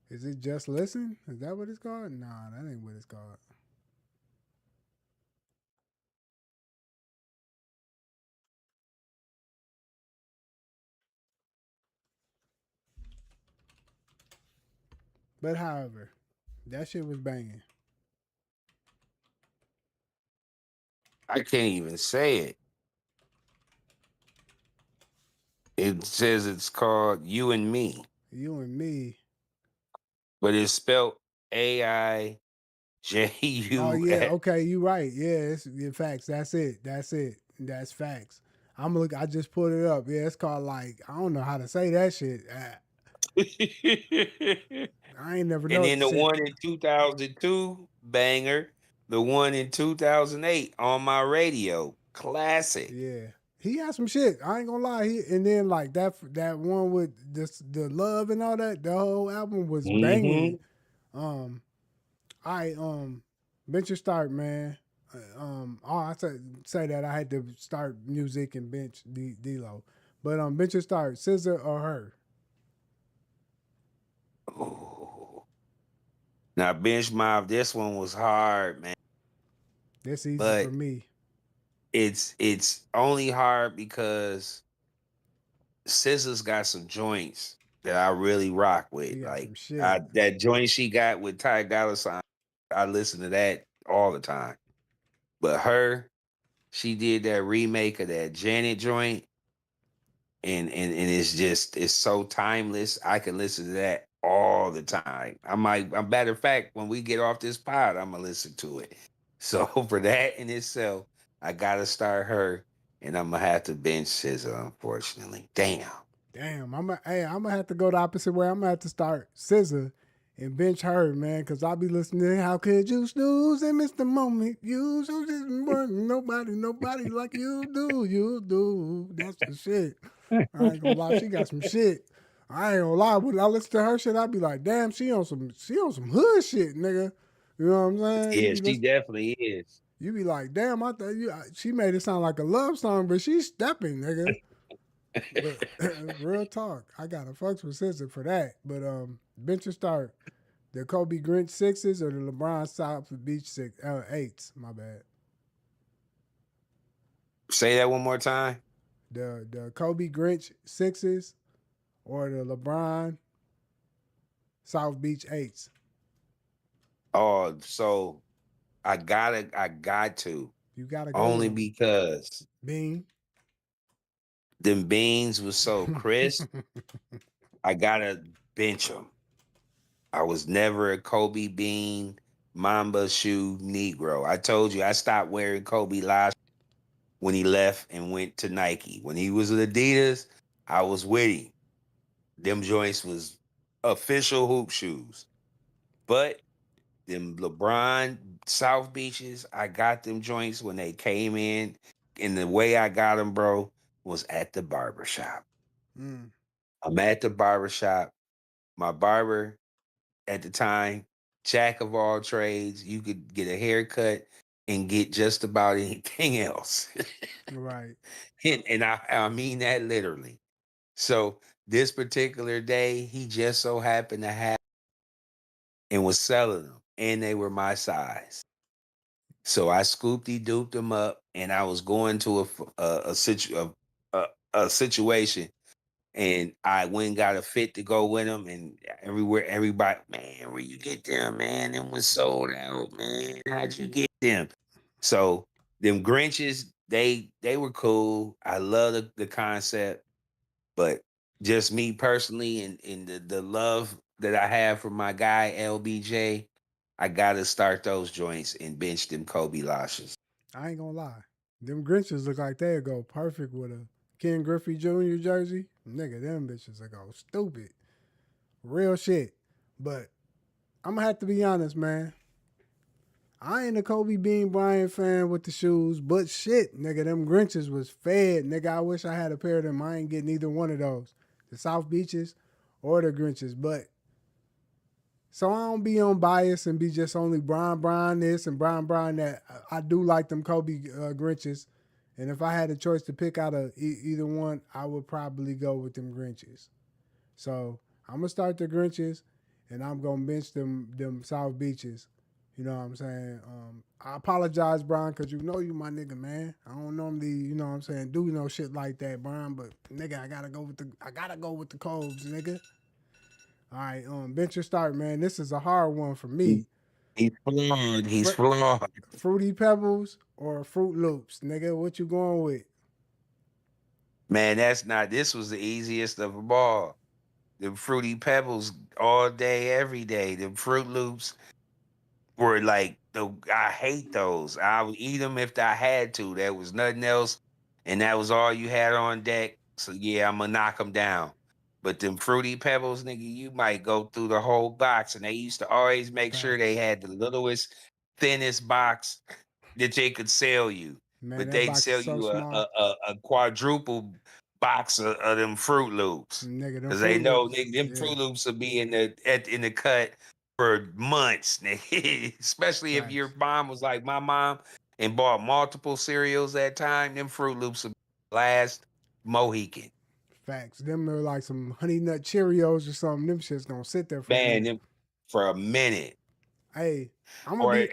Is it Just Listen? Is that what it's called? Nah, that ain't what it's called. But however, that shit was banging. I can't even say it. It says it's called You and Me, You and me. but it's spelled Oh AIJUS. yeah, okay, you right. Yeah, it's facts. That's it. That's it. That's facts. I just put it up. Yeah, it's called like I don't know how to say that shit. I ain't never And know then the shit. one in 2002, banger. The one in 2008 on my radio, classic. Yeah, he had some shit. I ain't gonna lie. And then like that one with this the love and all that. The whole album was banging. Hmm. Um, I bench start, man. Oh, say that I had to start music and bench D-Lo. But bench start, Scissor or her. Now, Bench Mob, this one was hard, man. That's easy for But me. it's only hard because Scissors got some joints that I really rock with. She got Like some shit. that joint she got with Ty Dolla $ign, I listen to that all the time. But her, she did that remake of that Janet joint, and it's so timeless. I can listen to that all the time. A matter of fact, when we get off this pod, I'm gonna listen to it. So for that in itself, I gotta start her, and I'm gonna have to bench SZA, unfortunately. Damn. Damn, I'm gonna have to go the opposite way. I'm gonna have to start Scissor and bench her, man, because I'll be listening to How Could You Snooze and Miss the Moment. You so just nobody like you do. That's the shit. I ain't gonna lie, she got some shit. I ain't gonna lie, when I listen to her shit, I be like, damn, she on some hood shit, nigga. You know what I'm saying? Yeah, she definitely is. You be like, damn, I thought she made it sound like a love song, but she's stepping, nigga. But real talk, I gotta fucks with Scissor for that. But bench or start the Kobe Grinch sixes or the LeBron South Beach eights. My bad. Say that one more time. The Kobe Grinch sixes or the LeBron South Beach eights. Oh, so I got to You gotta go with only them. because Bean. them beans was so crisp. I gotta bench them. I was never a Kobe Bean Mamba shoe Negro. I told you I stopped wearing Kobe last when he left and went to Nike. When he was at Adidas, I was with him. Them joints was official hoop shoes. But them LeBron South Beaches, I got them joints when they came in. And the way I got them, bro, was at the barbershop. Mm, I'm at the barbershop. My barber at the time, jack of all trades. You could get a haircut and get just about anything else. right. And I mean that literally. So this particular day, he just so happened to have and was selling them, and they were my size. So I scooped duped them up, and I was going to a situation, and I went and got a fit to go with them. And everywhere, everybody, man, where you get them, man? Them was sold out, man. How'd you get them? So them Grinches, they were cool. I love the concept, but just me personally, and the love that I have for my guy LBJ, I gotta start those joints and bench them Kobe Lashes. I ain't gonna lie. Them Grinches look like they'd go perfect with a Ken Griffey Jr. jersey. Nigga, them bitches would go stupid. Real shit. But I'm gonna have to be honest, man. I ain't a Kobe Bean Bryant fan with the shoes, but shit, nigga, them Grinches was fed. Nigga, I wish I had a pair of them. I ain't getting either one of those. The South Beaches or the Grinches. But so I don't be on bias and be just only Brian this and Brian that. I do like them Kobe Grinches. And if I had a choice to pick out either one, I would probably go with them Grinches. So I'm gonna start the Grinches, and I'm gonna bench them South Beaches. You know what I'm saying? I apologize, Brian, because you know you my nigga, man. I don't normally, you know what I'm saying, do no shit like that, Brian. But nigga, I gotta go with the Cobes, nigga. All right, bench your start, man. This is a hard one for He- me. He's flawed. He's Fr- flawed. Fruity Pebbles or Fruit Loops, nigga? What you going with? Man, that's not. This was the easiest of them all. The fruity pebbles all day, every day. The Fruit Loops were like the. I hate those. I would eat them if I had to. There was nothing else, and that was all you had on deck. So yeah, I'm gonna knock them down. But them fruity pebbles, nigga, you might go through the whole box, and they used to always make sure they Facts. had the littlest, thinnest box that they could sell you. Man, But that they'd box is sell so you small. a quadruple box of them Fruit Loops. Nigga, them Cause they Fruit know Loops. nigga, them Yeah, Fruit Loops will be in the cut for months, nigga. Especially if your facts. mom was like my mom and bought multiple cereals that time, them Fruit Loops will last Mohican. Facts. Them are like some honey nut Cheerios or something. Them shit's gonna sit there for a Man, minute. them for a minute. Hey, I'm gonna Or be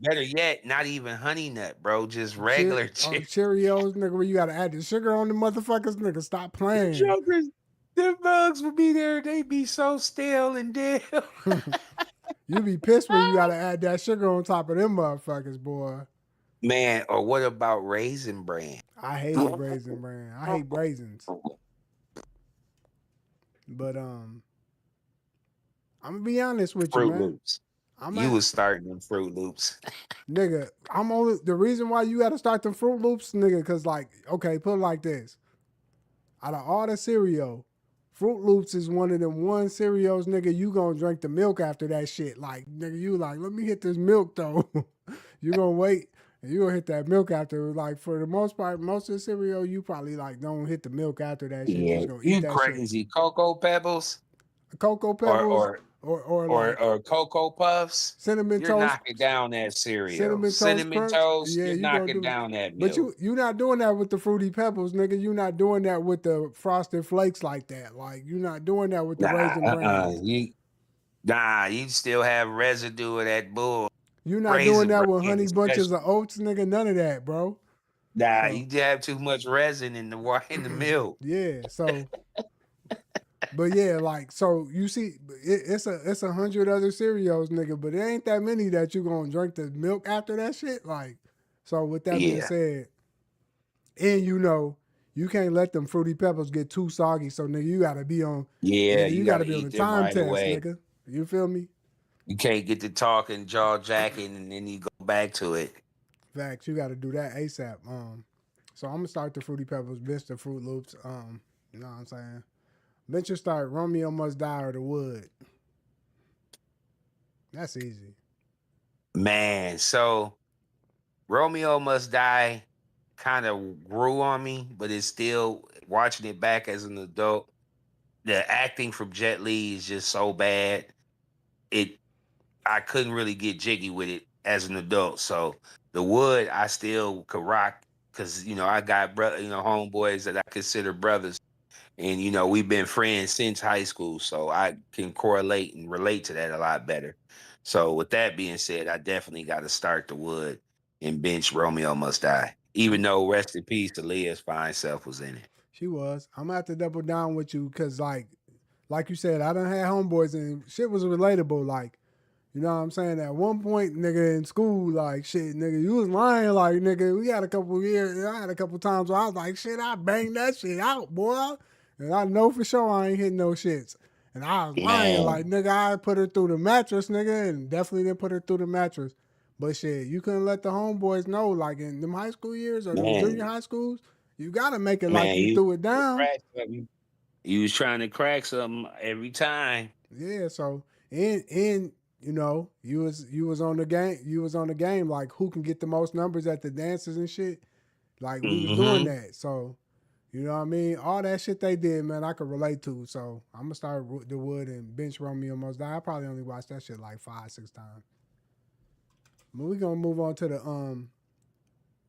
better yet, not even honey nut, bro. Just regular Cheerios, nigga, where you gotta add the sugar on the motherfuckers, nigga. Stop them playing. jokers, them bugs would be there. They'd be so stale and dead. You be pissed when you gotta add that sugar on top of them motherfuckers, boy. Man, or what about Raisin Bran? I hated raisin bran. I hate raisins. But I'm gonna be honest with you, Fruit man. Loops. I'm You at was starting them Fruit Loops. nigga. I'm only the reason why you gotta start the Fruit Loops, nigga, cause like, okay, put it like this. Out of all the cereal, Fruit Loops is one of them one cereals, nigga. You gonna drink the milk after that shit. Like, nigga, you like, let me hit this milk though. You gonna wait and you gonna hit that milk after. Like, for the most part, most of the cereal, you probably like don't hit the milk after that shit. Yeah, Just gonna eat you that shit. crazy. Cocoa Pebbles Cocoa or Pebbles or or like or Cocoa Puffs. cinnamon You're toast, knocking down that cereal. cinnamon toast Cinnamon crunch. toast. Yeah, You're you gonna knocking do. down that But milk. you not doing that with the fruity pebbles, nigga. You not doing that with the frosted flakes like that. Like you not doing that with the Nah, raisin brans. you still have residue of that bull You not doing raisin that bran, with honey bunches of especially. oats, nigga. None of that, bro. Nah, So you have too much resin in the in the milk. yeah, so but yeah, like so you see, it's 100 other cereals, nigga, but it ain't that many that you gonna drink the milk after that shit. Like, so with that being Yeah, said, and you know, you can't let them fruity pebbles get too soggy. So nigga, you gotta be on, yeah, yeah, you you got gotta to be on eat the them time right test, away. nigga. You feel me? You can't get to talking, jaw jacking, and then you go back to it. Facts, you gotta do that ASAP. So I'm gonna start the fruity pebbles, bitch the Fruit Loops. You know what I'm saying? Venture start Romeo Must Die or the Wood. That's easy. Man, so Romeo Must Die kind of grew on me, but it's still watching it back as an adult. The acting from Jet Li is just so bad. It I couldn't really get jiggy with it as an adult. So the Wood I still could rock because I got homeboys that I consider brothers. And we've been friends since high school, so I can correlate and relate to that a lot better. So with that being said, I definitely got to start the Wood and bench Romeo Must Die. Even I'm though rest in peace, Aaliyah's fine self was in it. She was. I'm gonna have to double down with you because like you said, I done had homeboys and shit was relatable. Like, you know what I'm saying? At one point, nigga, in school, like, shit, nigga, you was lying. Like, nigga, we had a couple years, I had a couple times where I was like, shit, I banged that shit out, boy. And I know for sure I ain't hitting no shits. And I was lying, like, Man, nigga, I put her through the mattress, nigga, and definitely didn't put her through the mattress. But shit, you couldn't let the homeboys know, like, in them high school years or them junior man, high schools, you gotta make it like man, you you threw it down. crack something. You was trying to crack something every time. Yeah, so and you know, you was on the game. You was on the game like who can get the most numbers at the dances and shit. Like we was doing Mm-hmm. that. So you know what I mean. All that shit they did, man, I could relate to. So I'm gonna start the Wood and Bench Romeo Almost Die. I probably only watched that shit like 5, 6 times. But we gonna move on to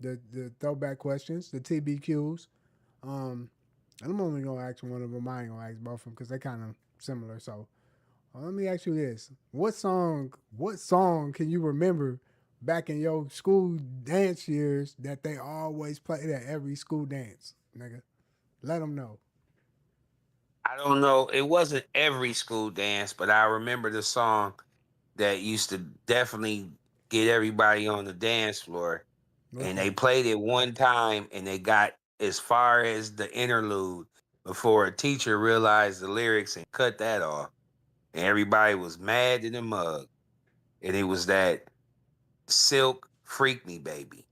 the throwback questions, the TBQs. Um, and I'm only gonna ask one of them. I ain't gonna ask both of them because they kind of similar. So let me ask you this: What song can you remember back in your school dance years that they always played at every school dance, nigga? Let them know. I don't know. It wasn't every school dance, but I remember the song that used to definitely get everybody on the dance floor. What's And they that? played it one time and they got as far as the interlude before a teacher realized the lyrics and cut that off. And everybody was mad in the mug. And it was that Silk Freak Me Baby.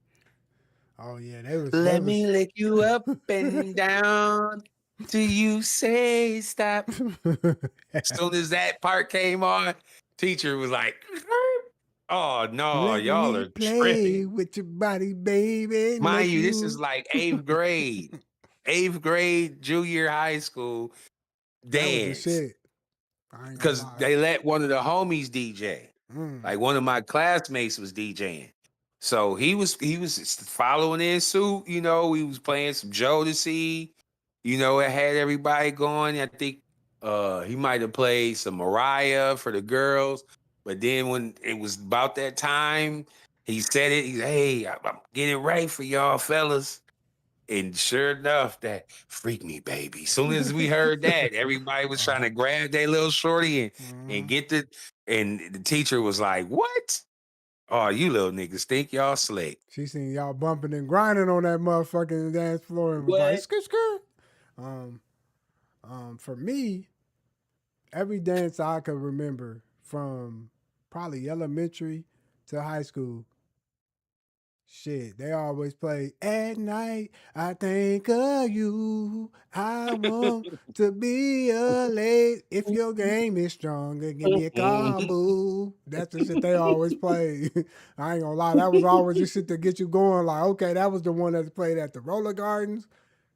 Oh yeah, they was they Let me was. lick you up and down till you say stop. Soon as that part came on, teacher was like, "Oh no, Let y'all me are play tripping." with your body, baby. Mind Make you, this is you. like eighth grade, junior high school That was the dance shit. I ain't gonna because lie. they let one of the homies DJ. Mm. Like one of my classmates was DJing. So he was following in suit, you know, he was playing some Jodeci, you know, it had everybody going. I think he might have played some Mariah for the girls, but then when it was about that time, he said it, he's hey, I'm getting ready for y'all fellas. And sure enough, that freaked me, baby. Soon as we heard that, everybody was trying Oh. to grab their little shorty and Mhm. get and the teacher was like, "What? Oh, you little niggas think y'all slick. She seen y'all bumping and grinding on that motherfucking dance floor and was like, What?" skirt, skirt. Um, for me, every dance I could remember from probably elementary to high school, shit, they always play at night. I think of you. I want to be a late. If your game is stronger, give me a call, boo. That's the shit they always play. I ain't gonna lie, that was always the shit to get you going. Like, okay, that was the one that played at the roller gardens.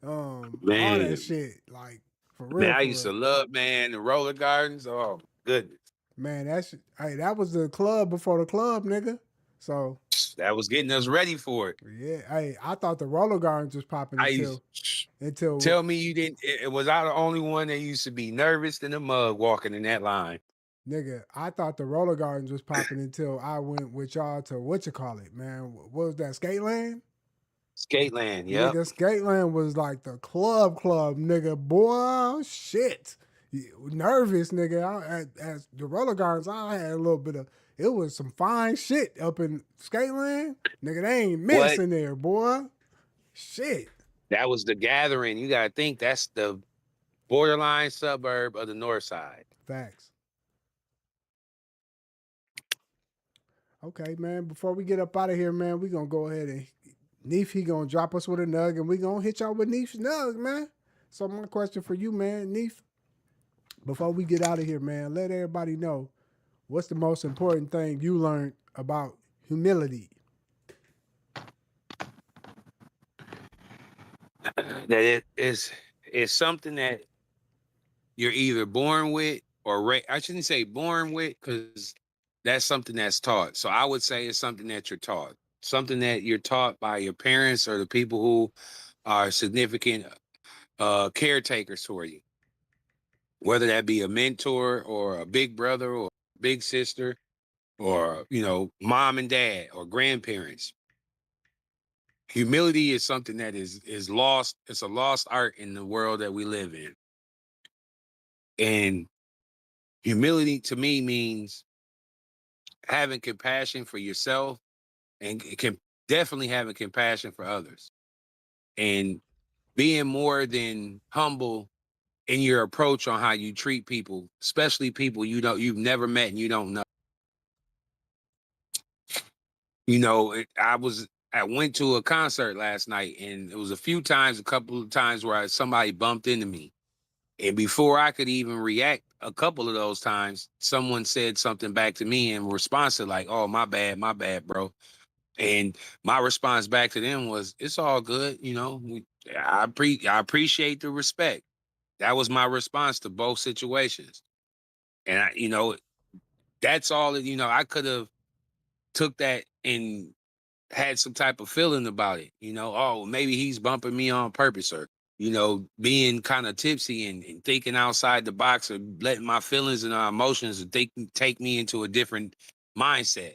All that Man, shit, like for man, real, I for used to real. love, man, the roller gardens. Oh, goodness. Man, hey, that was the club before the club, nigga. So That was getting us ready for it. yeah, hey, I thought the roller gardens was popping I used until tell me you didn't was I the only one that used to be nervous in the mug walking in that line. nigga, I thought the roller gardens was popping until I went with y'all to what you call it, man. What was that? Skateland? Skateland, yep. Nigga, Skateland was like the club, nigga. Boy, shit. Nervous, nigga. At the roller gardens, I had a little bit of it was some fine shit up in Skateland. Nigga, they ain't What? missing there, boy. Shit. That was the gathering. You gotta think that's the borderline suburb of the north side. Facts. Okay, man. Before we get up out of here, man, we gonna go ahead and Neef, he gonna drop us with a nug, and we gonna hit y'all with Neef's nug, man. So my question for you, man, Neef, before we get out of here, man, let everybody know what's the most important thing you learned about humility. That it is something that you're either born with or I shouldn't say born with because that's something that's taught. So I would say it's something that you're taught, something that you're taught by your parents or the people who are significant caretakers for you, whether that be a mentor or a big brother or big sister or you know mom and dad or grandparents. humility is something that is lost. It's a lost art in the world that we live in. And humility to me means having compassion for yourself and it can definitely having compassion for others and being more than humble in your approach on how you treat people, especially people you've never met and you don't know. I went to a concert last night and it was a couple of times where somebody bumped into me. And before I could even react, a couple of those times, someone said something back to me in response to like, "Oh, my bad, bro." And my response back to them was, "It's all good, you know. I appreciate the respect." That was my response to both situations. And that's all that, I could have took that and had some type of feeling about it. Oh, maybe he's bumping me on purpose or, being kind of tipsy and thinking outside the box or letting my feelings and emotions take me into a different mindset.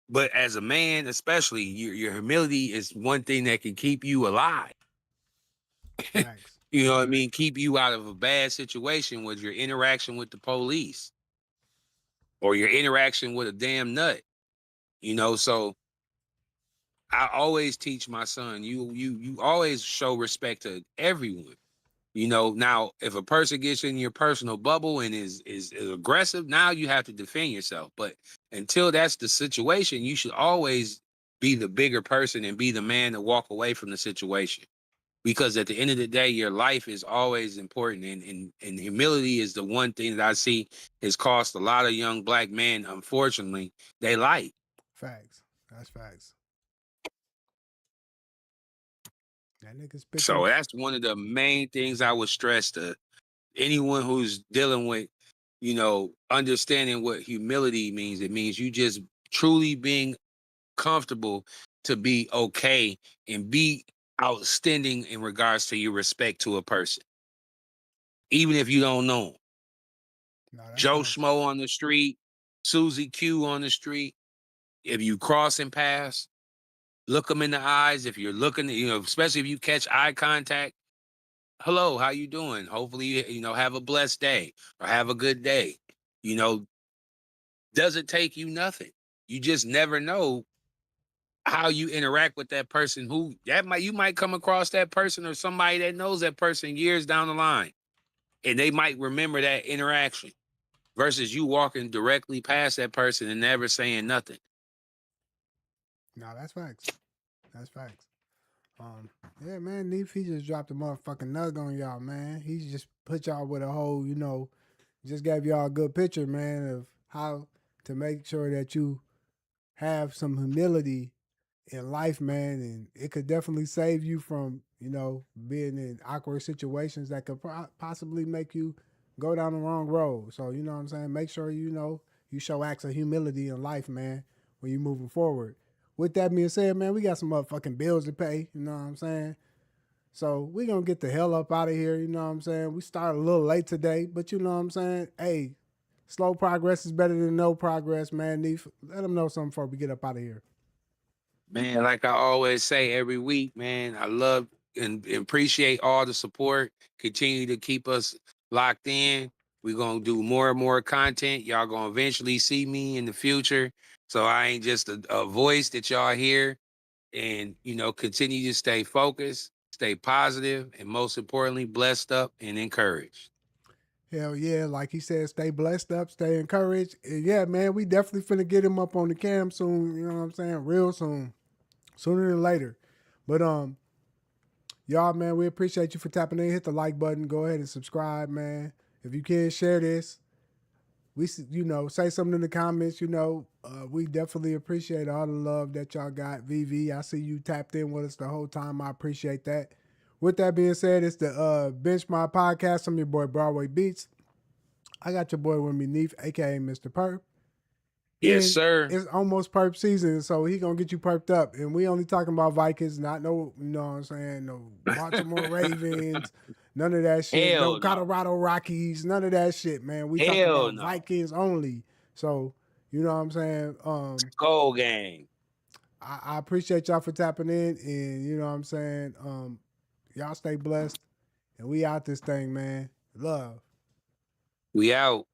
But as a man, especially, your humility is one thing that can keep you alive. Facts. You know what I mean? Keep you out of a bad situation with your interaction with the police or your interaction with a damn nut. So I always teach my son, you always show respect to everyone. Now if a person gets in your personal bubble and is aggressive, now you have to defend yourself. But until that's the situation, you should always be the bigger person and be the man to walk away from the situation. Because at the end of the day, your life is always important. And humility is the one thing that I see has cost a lot of young black men, unfortunately, they life. Facts. That's facts. That nigga spitting. So that's one of the main things I would stress to anyone who's dealing with, understanding what humility means. It means you just truly being comfortable to be okay and be outstanding in regards to your respect to a person, even if you don't know 'em. No, that's Joe facts. Schmo on the street, Susie Q on the street. If you cross and pass, look them in the eyes. If you're looking, especially if you catch eye contact, hello, how you doing? Hopefully, have a blessed day or have a good day. You know, doesn't take you nothing. You just never know how you interact with that person you might come across that person or somebody that knows that person years down the line and they might remember that interaction versus you walking directly past that person and never saying nothing. No, that's facts. That's facts. Yeah, man, Neef, he just dropped a motherfucking nug on y'all, man. He just put y'all with a whole, just gave y'all a good picture, man, of how to make sure that you have some humility in life, man, and it could definitely save you from, being in awkward situations that could possibly make you go down the wrong road. So, you know what I'm saying? Make sure you show acts of humility in life, man, when you moving forward. With that being said, man, we got some motherfucking bills to pay, you know what I'm saying? So we gonna get the hell up out of here, you know what I'm saying? We started a little late today, but you know what I'm saying? Hey, slow progress is better than no progress, man. Neef, let them know something before we get up out of here. Man, like I always say every week, man, I love and appreciate all the support. Continue to keep us locked in. We're gonna do more and more content. Y'all gonna eventually see me in the future. So I ain't just a voice that y'all hear. And continue to stay focused, stay positive, and most importantly, blessed up and encouraged. Hell yeah, like he said, stay blessed up, stay encouraged. And yeah, man, we definitely finna get him up on the cam soon, you know what I'm saying? Real soon. Sooner than later. But y'all, man, we appreciate you for tapping in. Hit the like button. Go ahead and subscribe, man. If you can share this, say something in the comments. We definitely appreciate all the love that y'all got. VV, I see you tapped in with us the whole time. I appreciate that. With that being said, it's the Bench My Podcast. I'm your boy Broadway Beats. I got your boy with me, Neef, aka Mr. Perp. Yes, And sir. it's almost perp season, so he gonna get you perped up. And we only talking about Vikings, not no, you know what I'm saying, no Baltimore Ravens, none of that shit. No Hell no. Colorado Rockies, none of that shit, man. We talking Hell about no. Vikings only. So, you know what I'm saying? Skull gang. I appreciate y'all for tapping in, and you know what I'm saying. Y'all stay blessed, and we out this thing, man. Love. We out.